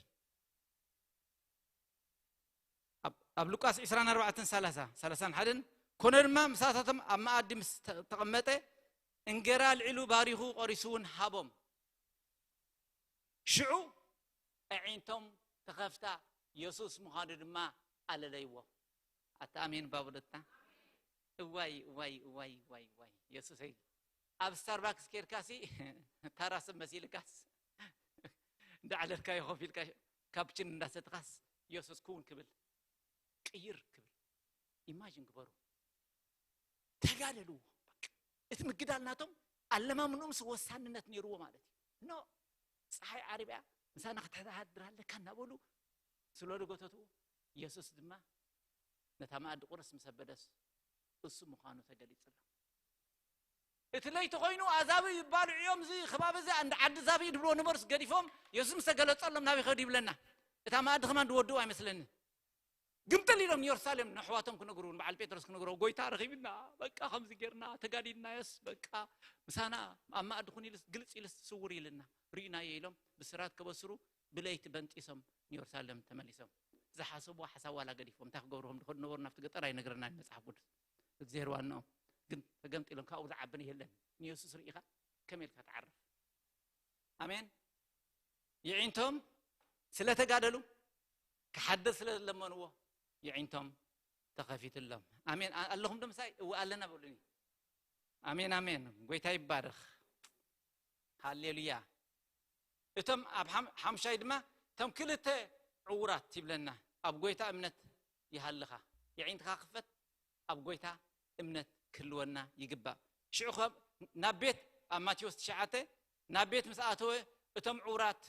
ኣብ ሉቃስ 24:30 ኮነርማ ምሳታቶም ኣብ ማዕድ ተቀመጠ እንገራ ልዕሉ ባሪኹ ቆሪሱን ሃቦም ሽዑ አዒንቶም ተኸፍታ ኢየሱስ ምዃኑ ድማ አለለይዎ አታሜን ባብለታ ዋይ ኢየሱስ ይ ኣብ ስታርባክስ ኬርካሲ ታራስ መሲልካስ እንዳዓለርካ ይኸፊልካ ካፕቺን እንዳሰጥካስ ኢየሱስ ኩን ክብል ቅይር ክብል ኢማጂን ግበሩ ተጋደሉ እቲ ምግዳልናቶም አለማምኖም ወሳንነት ነይርዎ ማለት ኖ ፀሐይ ዓረቢያ ምሳና ከተሓድራለካ እናበሉ ስለደጎተቱ ኢየሱስ ድማ ነታማድ ቁርስ መሰበደስ እሱ ምዃኑ ተገሊጽሉ እትለይ ተኮይኑ አዛብ ይባል ዮም ዚ خباب ዚ አንድ ዓድ ዛብ ይድብሎ ነበርስ ገዲፎም ኢየሱስ ተገለጸሎም ናብ ይኸድ ይብለና እታ ማድ ከማን ወዱ አይመስለን قمت لهم يرسالم نحواتهم كنقرون مع البيترس كنقرون قويتا رغيبنا بقى خمس جرنا تقادينا يس بقى مسانا اما ادخوني لس قلص يلس سوري لنا رينا يلهم بسرات كبسرو بليت بنت اسم يرسالم تملسهم زحاسبوا حسوا لا قديفهم تاخغورهم دخل نور نفط قطر اي نغرنا مصحف قدس እግዚአብሔር ዋናው ግን ተገምጥ ይለም ካው ዛዓብን ይሄለን ኢየሱስ ርኢኻ ከመልካ ተዓረፍ አሜን ይዒንቶም ስለተጋደሉ ከሐደስ ስለለመንዎ ይዒንቶም ተኸፊትሎም አሜን አለሁም ደምሳይ ወአለና በሉኒ አሜን አሜን ጎይታ ይባረክ ሃሌሉያ እቶም አብ ሓምሻይ ድማ ተም ክልተ ዕውራት ይብለና አብ ጎይታ እምነት ይሃልኻ ይዒንትኻ ክፈት አብ ጎይታ እምነት ክልወና ይግባ ሽዑኸም ናቤት ማቴዎስ 9 ናቤት መስአተወ እቶም ዕውራት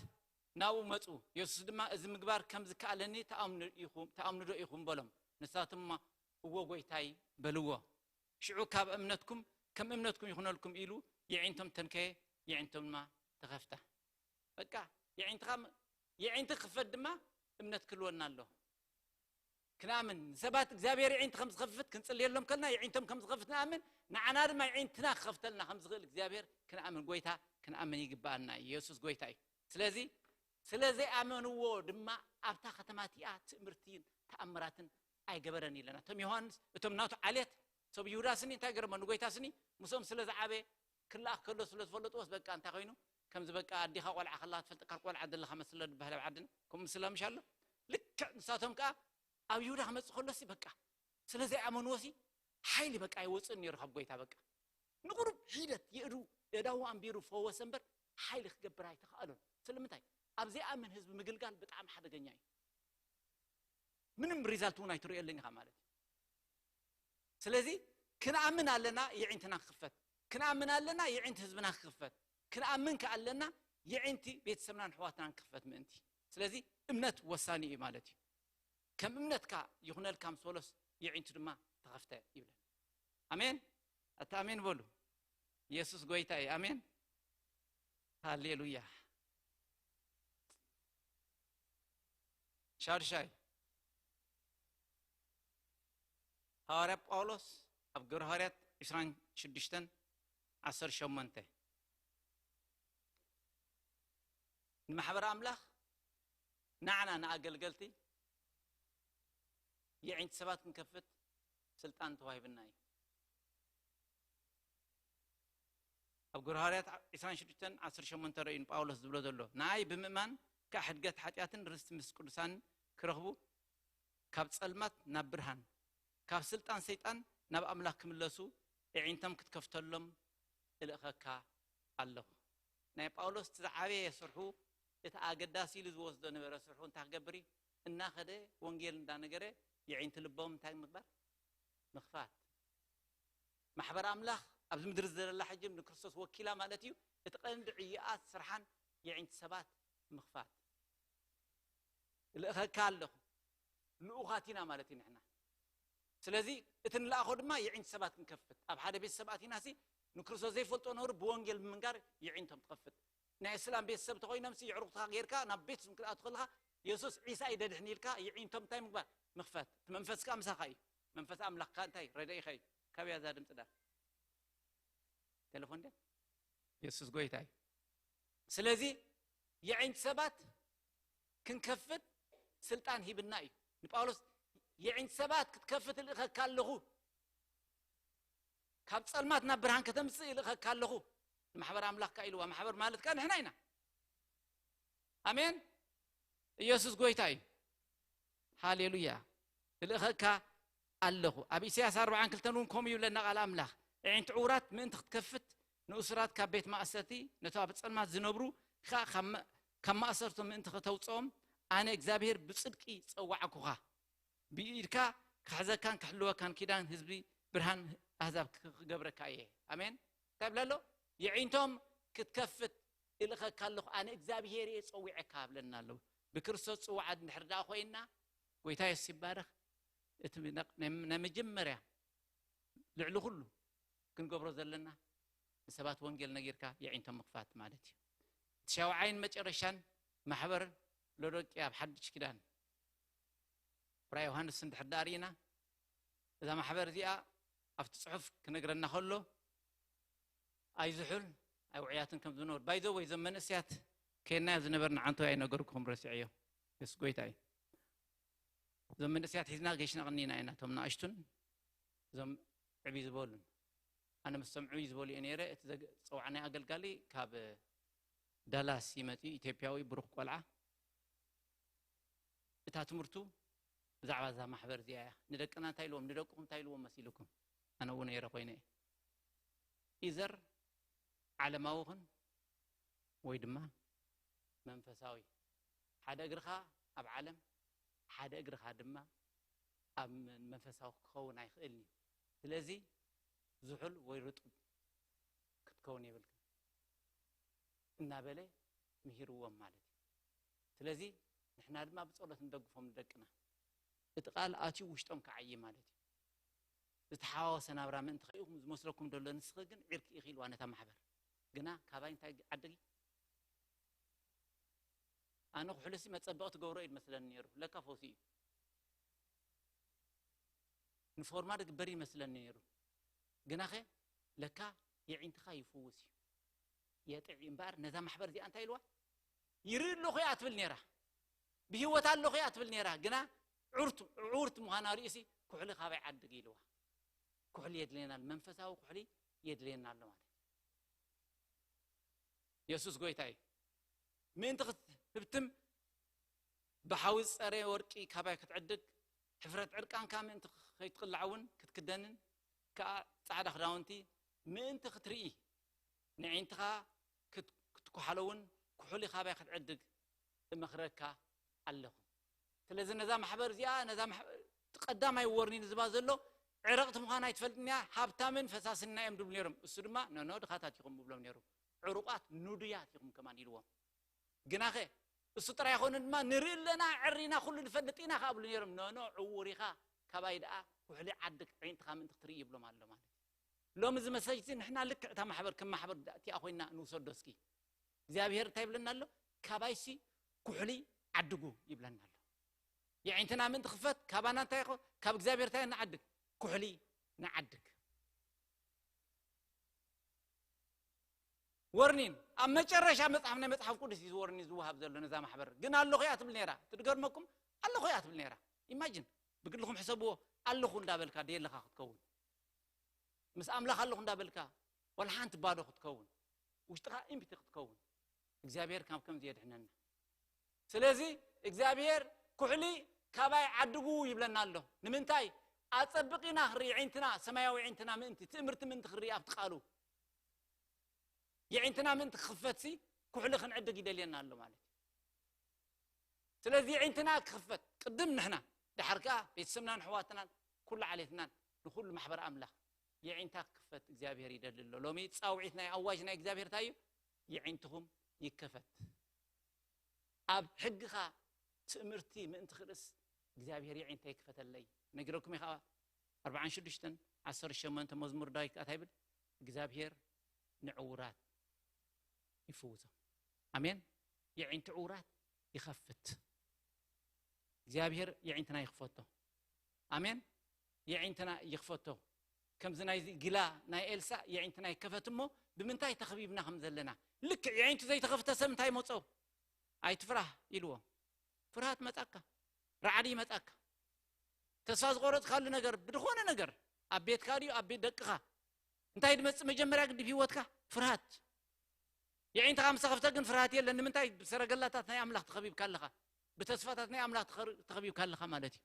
ናው መጹ ኢየሱስ ድማ እዚ ምግባር ከም ዝካለኒ ተአምኑ ኢኹም በሎም ንሳትማ እወ ጎይታይ በልዎ ሽዑ ካብ እምነትኩም ከም እምነትኩም ይኹነልኩም ኢሉ ይዒንቶም ተንከየ ይዒንቶምማ ተኸፍታ በቃ ይዒንት ክፈት ድማ እምነት ክልወና ኣሎ كنامن سبات እግዚአብሔር ይዒንት ከም ዝኸፍት ክንጽልየሎም ከልና ይዒንቶም ከም ዝኸፍት ናምን ንዓና ድማ ይዒንትና ክኸፍተልና ከም ዝኽእል እግዚአብሔር ክንአምን ጎይታ ክንአምን ይግባአና ኢየሱስ ጎይታ ስለዚ አመንዎ ድማ ኣብታ ከተማቲያ ትምርቲን ተአምራትን አይገበረን ይለና ቶም ዮሐንስ እቶም ናቱ ዓሌት ሰብ ይሁዳስኒ እንታይ ገረመን ጎይታስኒ ሙሶም ስለዝዓበ ክላኽ ከሎ ስለዝፈለጥዎስ በቃ እንታይ ኮይኑ ከም ዝበቃ አዲኻ ቆልዓ ከላ ትፈልጥ ቆልዓ ደለኻ መስለ ድባህለ ዓድን ከም ስለምሻሎ ልክ ንሳቶም ካ ኣብ ይሁዳ መጽ خلص በቃ ስለዚህ አመንዎሲ ኃይል በቃ ይወጽን ይርሃብ ጎይታ በቃ ንቁርብ ሂደት ይእዱ እዳው አንቢሩ ፈወሰንበር ኃይል ክገብር አይተኻሉን ስለምታይ ኣብዚ አመን ህዝብ ምግልጋል በጣም ሓደገኛ እዩ ምንም ሪዛልቱን አይትሪየልኝ ማለት ስለዚህ ክንአምን አለና ይዒንትና ክፈት ክንአምን አለና ይዒንት ህዝብና ክፈት ክንአምን ከአለና ይዒንቲ ቤተሰብናን ሕዋትናን ክፈት ምእንቲ ስለዚህ እምነት ወሳኒ እዩ ማለት እዩ كم امنتك يخنل كم سولس يعينت دما تخفته يبل امين اتامين بولو يسوع غويتاي امين هاليلويا شارشاي هارب اولوس ابغر هارت اسران شدشتن 10 شمنته المحبر املاح نعنا ناقلقلتي يعين سبات نكفت سلطان توهيبناي أبغر هاريات إسران شدتن 10 شمنته رأين باولوس دبلو دلو ناي بمئمان كأحد قت حتياتن رست مسكولسان كرهبو كاب سلمات نبرهن كاب سلطان سيطان نب أملاك ملسو يعينتم كتكفتلهم الأخاكا الله ناي باولوس تزعبي يسرحو يتأجداسي لزوزدو نبرا سرحو نتاقبري الناخده وانجيل ندانقره يعين تلبهم تاع مقبر مخفات محبر املاح ابز مدر زل الله حجم كريستوس وكيلا مالتيو اتقن دعيات سرحان يعين سبات مخفات الاخكالو لوغاتينا مالتي نحنا ስለዚህ እትን ላአኸው ድማ يعين سبات نكفت اب حدا بيت سباتينا سي نكريستوس زي فلطو نور بوانجيل منغار يعينتم تخفت نا اسلام بيت سبت خوينا مسي يعرقتها غيركا نا بيت ممكن ادخلها يسوس عيسى يددحني لك يعينتم تاي مقبر مخفات منفسك امسخاي منفس املاك كانتاي ريداي خاي كابيا زادم صدا تليفون ده يسوس غويتاي ስለዚህ يعين سبات كنكفت سلطان هيبنا እዩ ንጳውሎስ يعين سبات ክትከፍት ልኸ ካለኹ ካብ ጸልማት ናብ ብርሃን ከተምጽእ ልኸ ካለኹ ማሕበር አምላክ ካኢልዋ ማሕበር ማለት ካ ንሕና ኢና አሜን ኢየሱስ ጎይታይ هاليلويا الأخكا الله أبي سياس 40 كلتنون كوم يولنا على أملاح عند عورات من تكفت نؤسرات كبيت مأساتي نتابع صلمات زنبرو كم أسرتم من تختوصهم أنا إجابير بصدقي صوعكوها بيركا كحزا كان كحلوة كان كيدان هزبي برهان أحزاب قبرك أيه أمين طيب لالو يعينتم كتكفت الأخكا الله أنا إجابير صوعك قبلنا له بكرسوس صوعد نحردا خوينا ويتاي السبارخ اتمنق نمجمريا لعلو كله كنقبرو زلنا سبات وانجيل نغيركا يعينتم مخفات مالتي تشاوعين مጨረሻን ማህበር ለዶቅ ያብ ሐድች kidan ብራ ዮሐንስ እንድሕዳሪና እዛ ማሕበር እዚኣ ኣብቲ ጽሑፍ ክነግረና ከሎ ኣይዝሑል ኣይውዕያትን ከም ዝነብር ባይዞ ወይ ዘመንእስያት ከና ዝነበርና ዓንቶ ኣይነገርኩም ረሲዕዮ ደስ ጎይታይ ዘመንእስያት ሒዝና ገሽና ቅኒና ኢና ቶም ናእሽቱን ዞም ዕቢ ዝበሉን ኣነ ምስ ሰምዑ ዝበሉ ነይረ እቲ ፀዋዕናይ ኣገልጋሊ ካብ ዳላስ ይመፂ ኢትዮጵያዊ ብሩኽ ቆልዓ እታ ትምህርቱ ብዛዕባ እዛ ማሕበር እዚኣ እያ ንደቅና እንታይ ኢልዎም ንደቅኹም እንታይ ኢልዎም መሲልኩም ኣነ እውን ነይረ ኮይነ ኢዘር ዓለማዊኽን ወይ ድማ መንፈሳዊ ሓደ እግርኻ ኣብ ዓለም ሓደ እግርኻ ድማ ኣብ መንፈሳዊ ክኸውን ኣይኽእልኒ ስለዚ ዝሑል ወይ ርጡብ ክትከውን ይብልካ እናበለ ምሂርዎም ማለት እዩ ስለዚ ንሕና ድማ ብጸሎት እንደግፎም ንደቅና እቲ ቃል ኣትዩ ውሽጦም ከዓይ ማለት እዩ ዝተሓዋወሰ ናብራ ምእንቲ ኸይኹም ዝመስለኩም ደሎ ንስኺ ግን ዒርኪ ኢኺልዋ ነታ ማሕበር ግና ካባይ እንታይ ዓድጊ ኣነ ኩሕልሲ መጸበቕ ትገብሮ እዩ መስለኒ ነይሩ ለካ ፎሲ እዩ ንፎርማ ድግበር ይመስለኒ ነይሩ ግና ኸ ለካ የዒንትኻ ይፍውስ እዩ የጥዕ እምበር ነዛ ማሕበር እዚኣ እንታይ ኢልዋ ይርኢ ኣለኹ እያ ትብል ነይራ ብሂወት ኣለኹ እያ ትብል ነይራ ግና ዑርት ምዃና ርእሲ ኩሕሊ ካባይ ዓድጊ ኢልዋ ኩሕሊ የድልየና መንፈሳዊ ኩሕሊ የድልየና ኣሎ ማለት ኢየሱስ ጎይታ እዩ ምእንቲ ክትብትም ብሓዊ ፀረ ወርቂ ካባይ ክትዕድግ ሕፍረት ዕርቃንካ ምእንቲ ከይትቕላዕውን ክትክደንን ከዓ ጻዕዳ ክዳውንቲ ምእንቲ ክትርኢ ንዒንትኻ ክትኩሓለውን ኩሕሊ ካባይ ክትዕድግ እመኽረካ ኣለኹ ስለዚ ነዛ ማሕበር እዚኣ ነዛ ቀዳማይ ወርኒን ዝባ ዘሎ ዕረቕቲ ምዃና ይትፈልጥንያ ሃብታምን ፈሳስና እዮም ድብሉ ነይሮም እሱ ድማ ነኖ ድኻታት ኢኹም ብብሎም ነይሩ ዕሩቃት ኑድያት ኢኹም ከማን ኢልዎም ግና ኸ እሱ ጥራይ ይኾኑ ድማ ንርኢ ኣለና ዕሪና ኩሉ ንፈልጥ ኢና ካብሉ ነይሮም ነኖ ዕውር ኢኻ ካባይ ደኣ ኩሕሊ ዓድግ ዒንትኻ ምእንቲ ክትርኢ ይብሎም ኣሎ ማለት ሎሚ እዚ መሰጅ ንሕና ልክዕ እታ ማሕበር ከም ማሕበር እቲኣ ኮይና ንውሰዶ እስኪ እግዚኣብሔር እንታይ ይብለና ኣሎ ካባይሲ ኩሕሊ ዓድጉ ይብለና ኣሎ የዒንትና ምእንቲ ክፈት ካባና እንታይ ይኾ ካብ እግዚኣብሔር እንታይ ንዓድግ ኩሕሊ ንዓድግ ወርኒን ኣብ መጨረሻ መጽሓፍ ናይ መጽሓፍ ቅዱስ ወርኒ ዝወሃብ ዘሎ ነዛ ማሕበር ግን ኣለኹ እያ ትብል ነይራ ትድገርመኩም ኣለኹ እያ ትብል ነይራ ኢማጂን ብግልኩም ሕሰብዎ ኣለኹ እንዳበልካ ደየለኻ ክትከውን ምስ ኣምላኽ ኣለኹ እንዳበልካ ወላ ሓንቲ ባዶ ክትከውን ውሽጥኻ ኢምፕቲ ክትከውን እግዚአብሔር ካብ ከም ዝየድሕነና ስለዚ እግዚአብሔር ኩሕሊ ካባይ ዓድጉ ይብለና ኣሎ ንምንታይ ኣጸብቂና ክርኢ ዒንትና ሰማያዊ ዒንትና ምእንቲ ትእምርቲ ምእንቲ ክርኢ ኣብቲ ቃሉ የዒንትና ምእንቲ ክኽፈትሲ ኩሕሊ ክንዕድግ ይደልየና ኣሎ ማለት ስለዚ ዒንትና ክኽፈት ቅድም ንሕና ድሓርካ ቤተሰብናን ሕዋትናን ኩሉ ዓሌትናን ንኩሉ ማሕበር ኣምላኽ የዒንታ ክኽፈት እግዚአብሔር ይደል ኣሎ ሎሚ ጻውዒት ናይ ኣዋጅ ናይ እግዚአብሔር ታዩ የዒንትኹም ይከፈት ኣብ ሕግኻ ትእምርቲ ምእንቲ ክርእስ እግዚአብሔር የዒንታ ይክፈተለይ ነግረኩም ኢኻ 46 18 መዝሙር ዳዊት ቃታ ይብል እግዚአብሔር ንዕውራት ይፍውሶም አሜን የዒንቲ ዕውራት ይኸፍት እግዚአብሔር የዒንትና ይኽፈቶ አሜን የዒንትና ይኽፈቶ ከምዚ ናይ ግላ ናይ ኤልሳ የዒንትና ይከፈትሞ ብምንታይ ተኸቢብና ከም ዘለና ልክ የዒንቱ ዘይተኸፍተ ሰብ እንታይ መጾ ኣይትፍራህ ኢልዎ ፍርሃት መጻካ ራዕዲ መጻካ ተስፋ ዝቆረጽካሉ ነገር ብድኾነ ነገር ኣብ ቤትካ ድዩ ኣብ ቤት ደቅኻ እንታይ ድመጽ መጀመርያ ግዲ ህይወትካ ፍርሃት የዒንትኻ ምስ ተኸፍተ ግን ፍርሃት የለን ንምንታይ ብሰረገላታት ናይ ኣምላኽ ተኸቢብካ ኣለኻ ብተስፋታት ናይ ኣምላኽ ተኸቢብካ ኣለኻ ማለት እዩ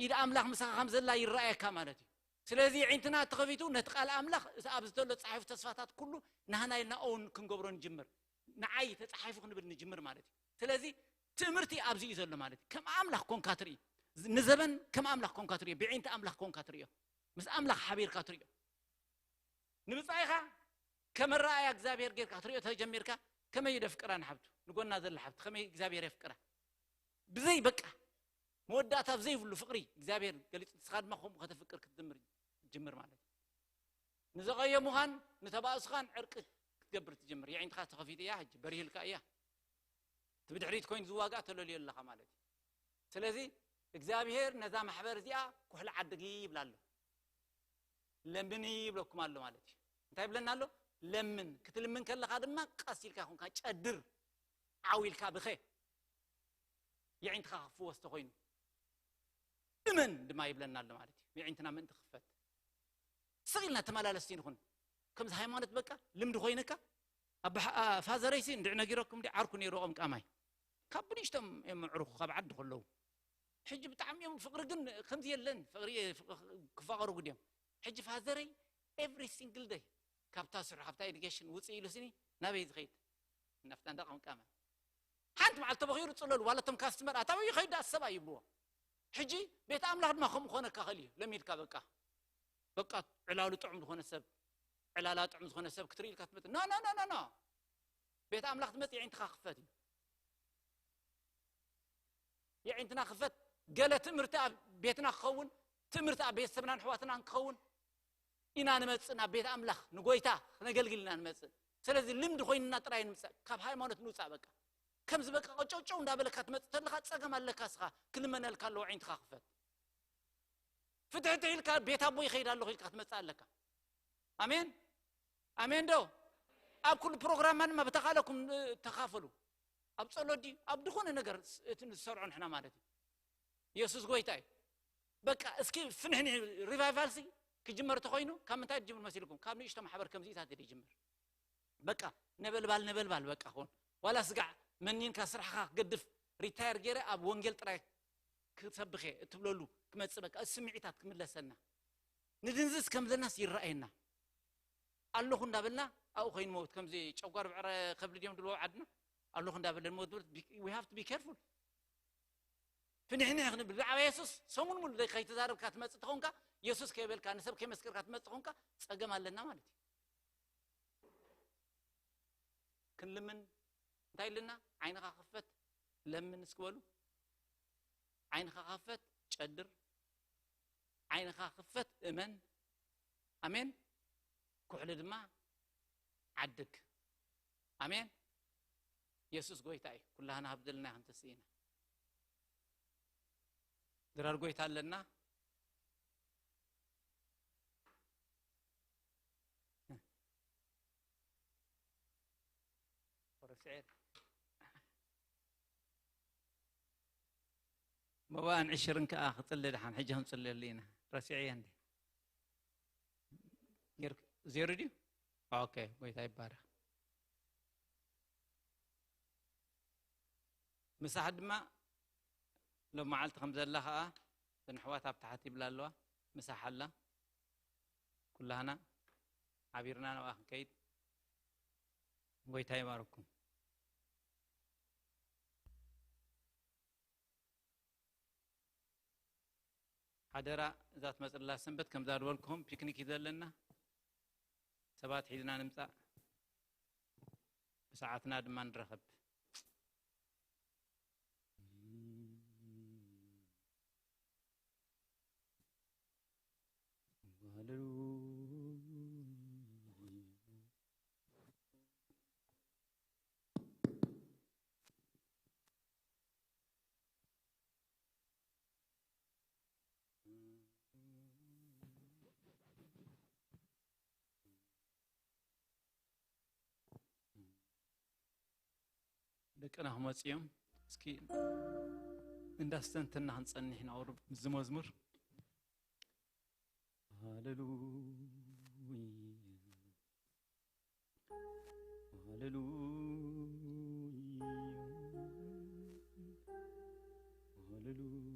ኢድ ኣምላኽ ምሳኻ ከም ዘላ ይረኣየካ ማለት እዩ ስለዚ የዒንትና ተኸፊቱ ነቲ ቃል ኣምላኽ ኣብ ዝተሎ ጻሒፉ ተስፋታት ኩሉ ናህና ኢልና ኦን ክንገብሮ ንጅምር ንዓይ ተጻሒፉ ክንብል ንጅምር ማለት እዩ ስለዚ ትእምርቲ ኣብዚ እዩ ዘሎ ማለት እዩ ከም ኣምላኽ ኮንካ ትርኢ ንዘበን ከም ኣምላኽ ኮንካ ትሪኦ ብዒንቲ ኣምላኽ ኮንካ ትሪኦ ምስ ኣምላኽ ሓቢርካ ትሪኦ ንብጻይኻ ከም ረኣያ እግዚአብሔር ጌርካ ትሪኦ ተጀሚርካ ከመይ ይደፍቅራ ንሓብቱ ንጎና ዘላ ሓብቱ ከመይ እግዚአብሔር ይፍቅራ ብዘይ በቃ መወዳእታ ብዘይ ብሉ ፍቅሪ እግዚአብሔር ገሊጽ ተስኻድማ ከም ከተፍቅር ክትጅምር ማለት ንዘቀየ ሙኻን ንተባእስኻን ዕርቅ ክትገብር ትጀምር የዒንትኻ ተኸፊት እያ ሕጂ በሪህልካ እያ ትብድሕሪት ኮይን ዝዋጋ ተለልዮ ኣለኻ ማለት እዩ ስለዚ እግዚአብሔር ነዛ ማህበር እዚያ ኩሕል ዓድጊ ይብላሉ ለምን ይብለኩም አለ ማለት እንታይ ብለናሉ ለምን ክትልምን ከለኻ ድማ ቀሲልካ ኹንካ ጨድር ዓዊልካ ብኸ يعينتها خفو واستخوين إمن دما يبلنا الله مالتي يعينتنا من تخفت سغيلنا تمالالستين خون كم زهايمانت بقى لم دخوينك أب فازريسين دعنا جيركم دي عاركوني روقم كاماي كابنيش تم يمعروخ بعد دخلوا حج بتعم يوم فقر جن خمس يلن فقرية كفاقرو قديم حج فازري every single day كابتاسر حبتا education وصيلو سني نبي يتخيت نفتن دقم كامل حنت مع التبغير تصلوا ولا تم كاستمر اتاوي خيد السبا يبلوا حجي بيت املاح ما خم خونه كخلي لم يلك بقى علالو طعم خونه سب علالا طعم خونه سب كتريل كتمت نا نا نا نا بيت املاح تمت يعين تخافتي يعين تناخفت قال تمرتا بيتنا خون تمرتا بيت سبنا حواتنا نخون إنا نمصنا بيت املاح نغويتا نغلغلنا نمص ስለዚህ ልምድ ሆይንና ጥራይ ንምሳ ካብ ሃይማኖት ንውፃ በቃ كم زبك قوچوچو እንዳበለካት መጥተልካ ጸገም አለካስኻ ክልመነል ካለው عين تخفت فتحت ይልካ ቤት አቦ ይخيዳለሁ ይልካ ትመጻለካ አሜን አሜን ዶ ኣብ ኩሉ ፕሮግራማን ما بتخالكم تخافلوا ኣብ ጸሎዲ ኣብ ድኾነ ነገር እንትሰርዑን احنا ማለት ኢየሱስ ጎይታይ በቃ እስኪ ፍንህኒ ሪቫይቫልሲ ክጅመር ተኾይኑ ካብ ምንታይ ጅምር መስልኩም ካብ ንእሽቶ ማሕበር ከምዚታት ይጅምር በቃ ነበልባል በቃ ሆን ولا سقع منين كسرحها قدف ريتاير جيره اب وانجيل طراي كسبخي تبلولو كمصبك السمعيتات كملسنا ندنزس كم الناس يراينا الله እንዳበልና او خين موت كم زي ጨጓር بعረ خبل ديوم دلو عدنا الله እንዳበለ الموت we have to be careful فنحنا احنا بالدعوه يسوس سمون من ذي خيتزارب كاتمص تخونكا يسوس كيبل كانسب كمسكر كاتمص تخونكا ጸገም አለና ማለት كلمن تايلنا عينك خفت لمن اسكولو عينك خفت ጨድር عينك خفت امن امين كحل دما عدك امين يسوس ጎይታይ كلنا هبدلنا انت سينا درار ጎይታ አለና ورسعير مبان 20 كاخ طل دحان حجهم صلي لينا رسعي عندي زيرو دي اوكي ويتا يبارك مساحد ما لو معلت خمسه لها تنحواتها بتاعتي بلالوا مساحه لا كلنا عبيرنا انا واخ كيد ويتا يباركم حدرا ذات مسألة سنبت كم زار ولكم بيكنيك يدلنا سبات حيدنا نمسا بساعتنا دمان نرخب دقنا هم صيام اسكي እንዳስተንተና አንጸንህ ነው ዝመዝሙር ሃሌሉያ ሃሌሉያ ሃሌሉያ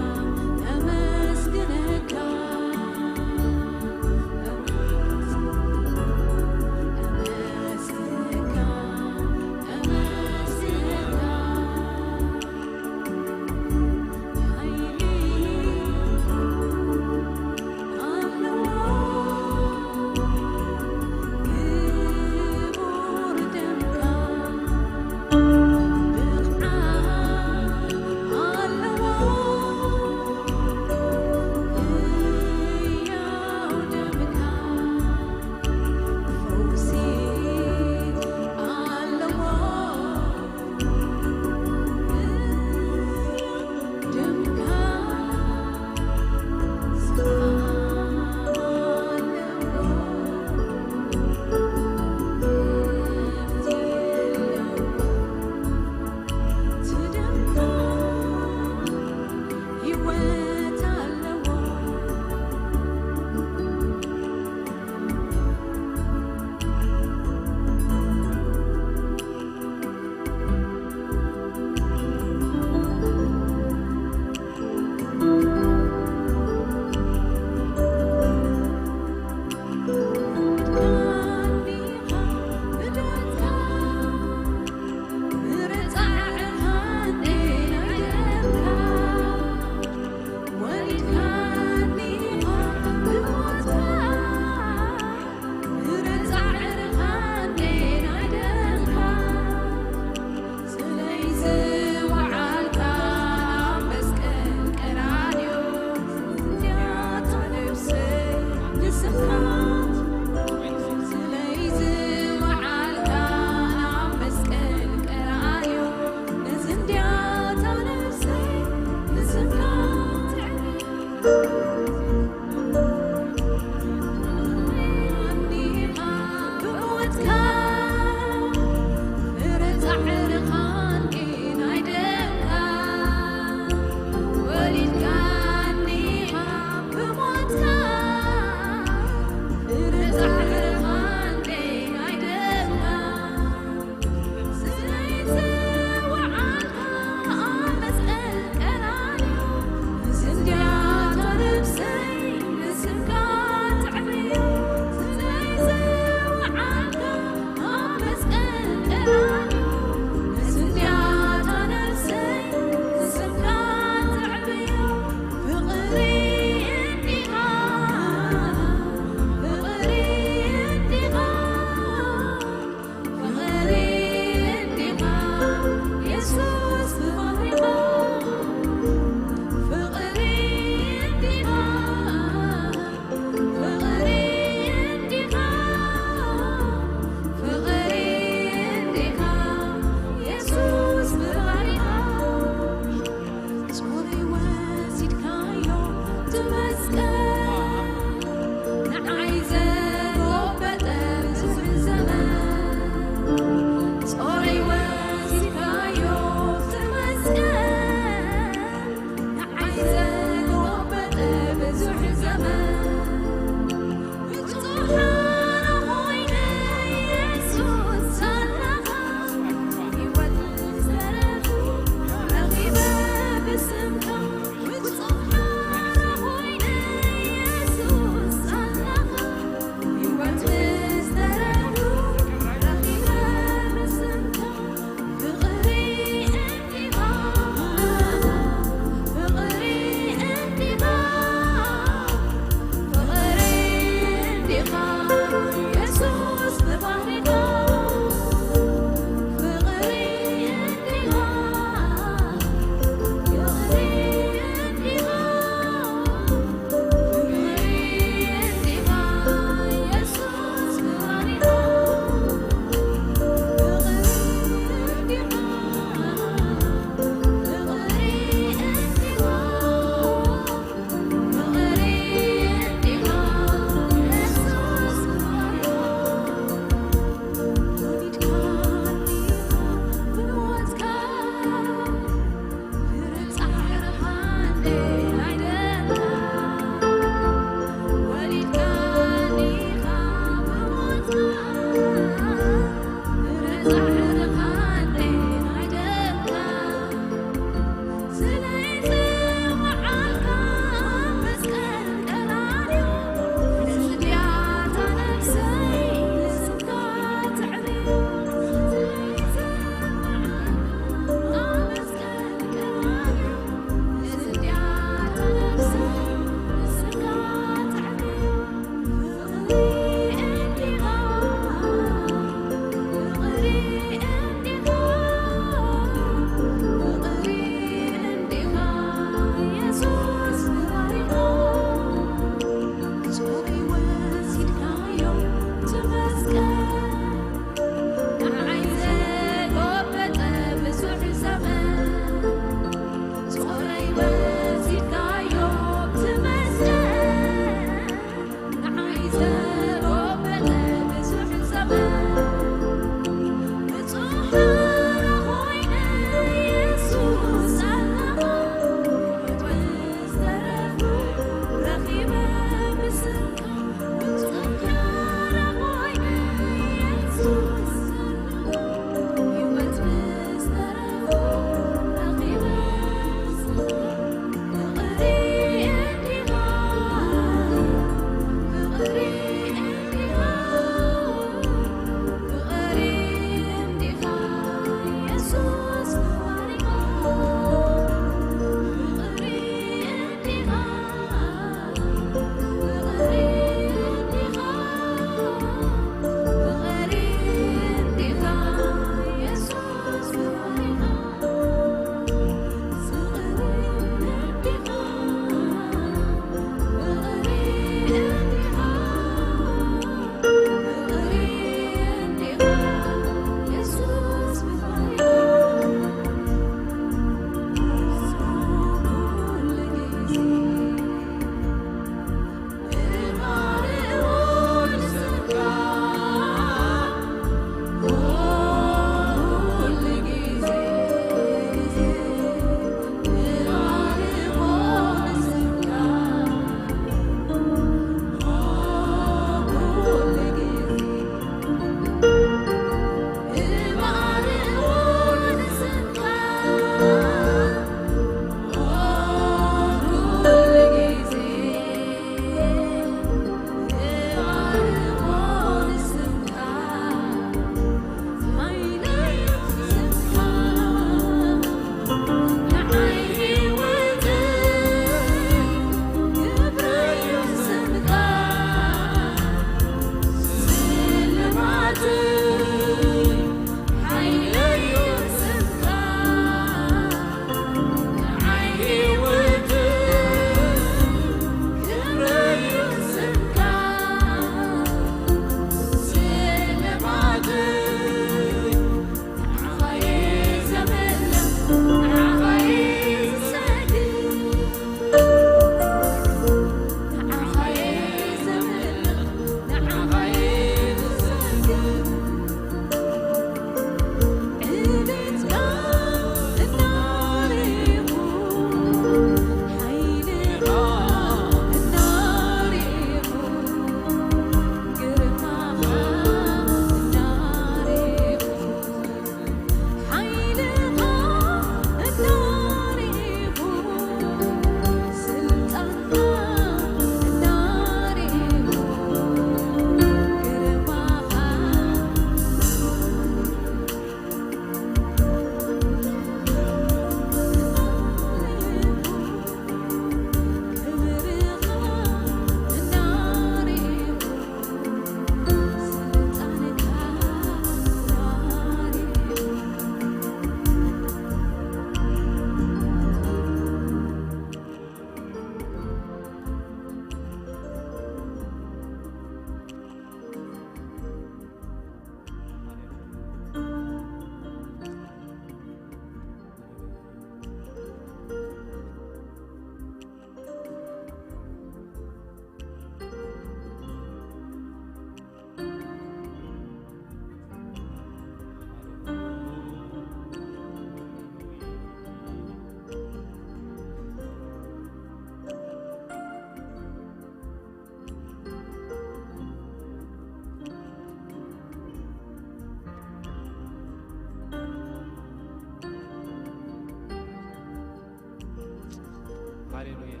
هاليلويا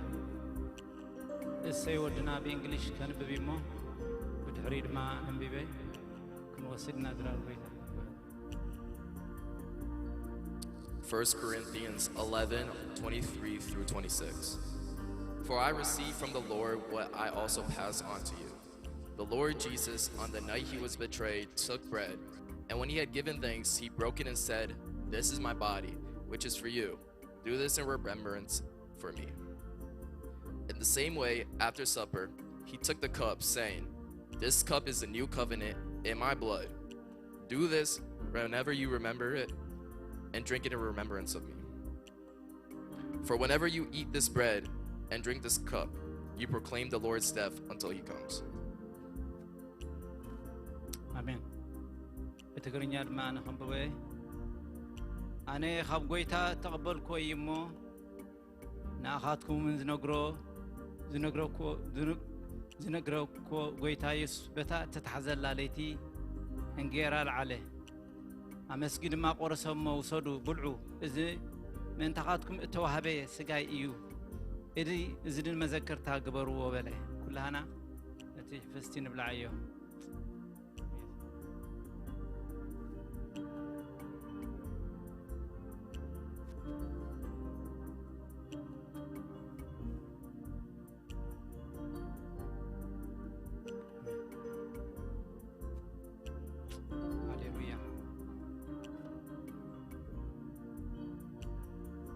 السيودنا بإنجليش كان ببيمو بتحريد ما نبيبي كن وصلنا درار بيتا 1 Corinthians 11:23 through 26. For I received from the Lord what I also pass on to you. The Lord Jesus, on the night he was betrayed, took bread, and when he had given thanks, he broke it and said, "This is my body, which is for you. Do this in remembrance for me." In the same way, after supper, he took the cup, saying, "This cup is the new covenant in my blood. Do this whenever you remember it, and drink it in remembrance of me. For whenever you eat this bread and drink this cup, you proclaim the Lord's death until he comes." Amen. بتقرني ما أنا خبوي أنا خب قويتا تقبل كوي مو نأخذكم من زنقرو كو قويتا يس بتا تتحزل لاليتي انجيرال عليه أمسكين ما قرصهم وصدوا بلعوا إذا من تقاتكم التوهبي سجاي إيو إذا إذن المذكر تاقبروا وبله كلها أنا نتيجة فستين بلعيو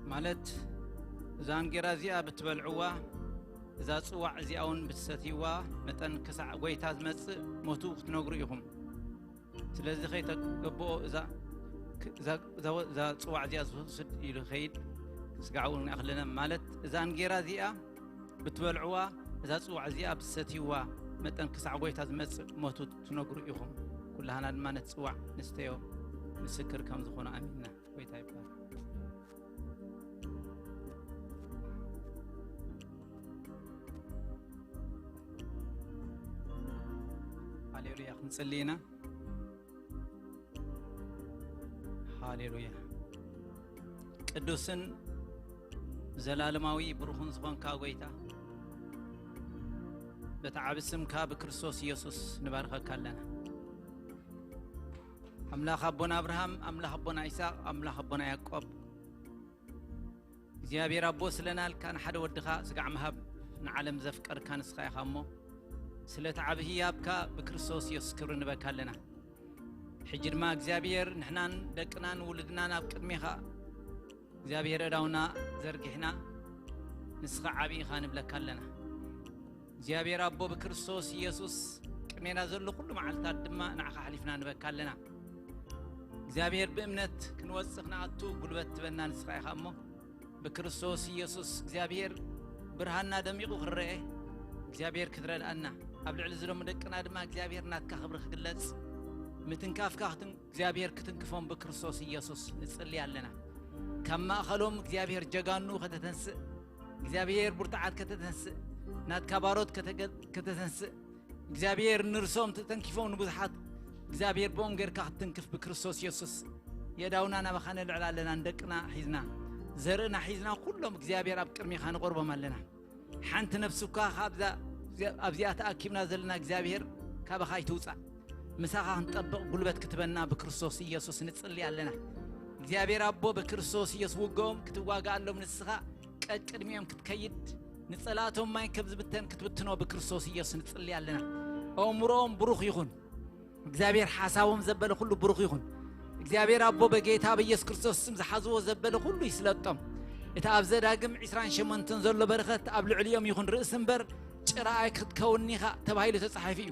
مالت زانجرا زيا بتبلعوا إذا صوع زياون بتستيوا متن كسع قويتاز مس موتو تنقريهم سلازي خيت قبو إذا صوع زيا سد يلخيد سقعون أخلنا مالت زانجرا زيا بتبلعوا إذا صوع زيا بتستيوا متن كسع قويتاز مس موتو تنقريهم كلها أنا ما نتصوع نستيو نسكر كم زخونا أميننا قويتاي هاليلويا نصلينا هاليلويا قدوسن زلالماوي بروخن زخونكا غويتا بتعب اسمكا بكريستوس يسوس نباركك لنا أملاك أبونا إبراهيم أملاك أبونا إسحاق أملاك أبونا يعقوب زيابي ربوس لنا كان حد ودخا سقع مهب نعلم زفكر كان سخاي خامو سلت عبه يابكا بكريستوس يسكر نبكا لنا حجر ما اغزابير نحنان دقنان ولدنا نابقدميخا اغزابير داونا زرغحنا نسخا عبي خان بلكا لنا اغزابير ابو بكريستوس يسوس قمينا زلو كل معلتات دما نعخا حليفنا نبكا لنا اغزابير بامنت كنوسخنا اتو قلبت بنا نسخا خامو بكريستوس يسوس اغزابير برهاننا دميقو خرئ اغزابير كترلنا قبل علزلهم دقنا دما اغزابير ناتكا خبر خغلص متنكافكا اغزابير كتنكفون بكريستوس يسوس نصلي علينا كما خلوم اغزابير جغانو كتتنس اغزابير برتعات كتتنس ناتكا باروت كتتنس اغزابير نرسوم تتنكفون بزحات اغزابير بونغير كتنكف بكريستوس يسوس يداونا انا بخانه لعلالنا ندقنا حيزنا زرنا حيزنا كلهم اغزابير اب قرمي خان قربهم علينا حنت نفسك خابزا ابزيات اكيمنا زلنا اغزابير كبخاي توصا مساخا نطبق قلبت كتبنا بكريستوس يسوس نصلي علينا اغزابير ابو بكريستوس يسوس وقوم كتواغالهم نسخا قدميهم كتكيد نصلاتهم ما يكبز بتن كتبتنو بكريستوس يسوس نصلي علينا عمرهم بروخ يخون اغزابير حسابهم زبل كله بروخ يخون اغزابير ابو بጌታ በኢየሱስ ክርስቶስ ስም ዝሓዝዎ ዘበለ ሁሉ ይስለጦም እታ ኣብ ዘዳግም 28 ዘሎ በረኸት ኣብ ልዕልዮም ይኹን ርእስ እንበር ጭራይ ክትከውኒኻ ተባሂሉ ተጻሒፉ እዩ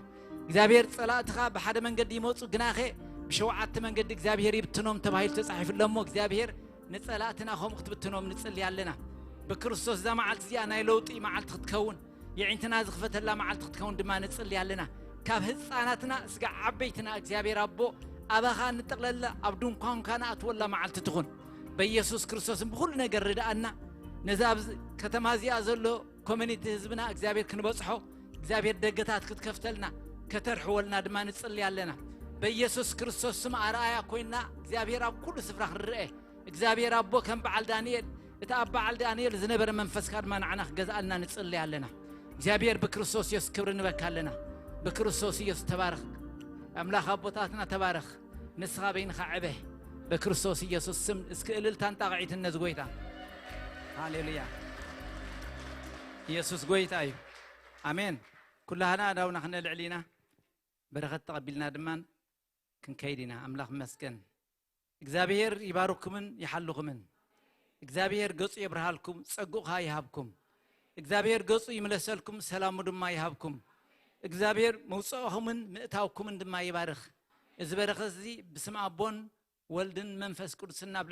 እግዚአብሔር ጸላእትኻ በሓደ መንገዲ ይመጹ ግናኸ ብሸውዓተ መንገዲ እግዚአብሔር ይብትኖም ተባሂሉ ተጻሒፉለሞ እግዚአብሔር ንጸላእትና ኸም ክትብትኖም ንጽልይ ኣለና በክርስቶስ ዘማዓልት እዚኣ ናይ ለውጢ መዓልት ክትከውን የዒንትና ዝኽፈተላ መዓልት ክትከውን ድማ ንጽልይ ኣለና ካብ ህፃናትና እስጋ ዓበይትና እግዚአብሔር አቦ አባኻ ንጠቅለለ ኣብ ድንኳን ካና ኣትወላ መዓልት ትኹን በኢየሱስ ክርስቶስ በሁሉ ነገር ረዳአና ነዛብ ከተማ እዚኣ ዘሎ ኮሚኒቲ ህዝብና እግዚአብሔር ክንበጽሖ እግዚአብሔር ደገታት ክትከፍተልና ከተርሕወልና ድማ ንጽልይ ኣለና በኢየሱስ ክርስቶስ ስም አርአያ ኮይና እግዚአብሔር ኣብ ኩሉ ስፍራ ክርአ እግዚአብሔር አቦ ከም በዓል ዳንኤል እታባዓል ዳንኤል ዝነበረ መንፈስ ካድማ ንዓና ገዛልና ንጽልይ ኣለና እግዚአብሔር በክርስቶስ ኢየሱስ ክብር ንበካለና በክርስቶስ ኢየሱስ ተባረክ አምላክ አቦታትና ተባረክ ንስኻ በይንኻ ዕበ በክርስቶስ ኢየሱስ ስም እስከ እልልታን ጣቂዕትነት ጎይታ ሃሌሉያ ኢየሱስ ጎይታ እዩ አሜን ኩላህና ዳውና ክንልዕሊና በረከት ተቀቢልና ድማን ክንከይዲና አምላክ መስገን እግዚአብሔር ይባርኩምን ይሐልኩምን እግዚአብሔር ገጹ ይብርሃልኩም ጸጉኻ ይሃብኩም እግዚአብሔር ገጹ ይመለሰልኩም ሰላሙ ድማ ይሃብኩም እግዚአብሔር መውጻእኹምን ምእታውኩምን ድማ ይባርክ እዚ በረኸት እዚ ብስም አቦን ወልድን መንፈስ ቅዱስና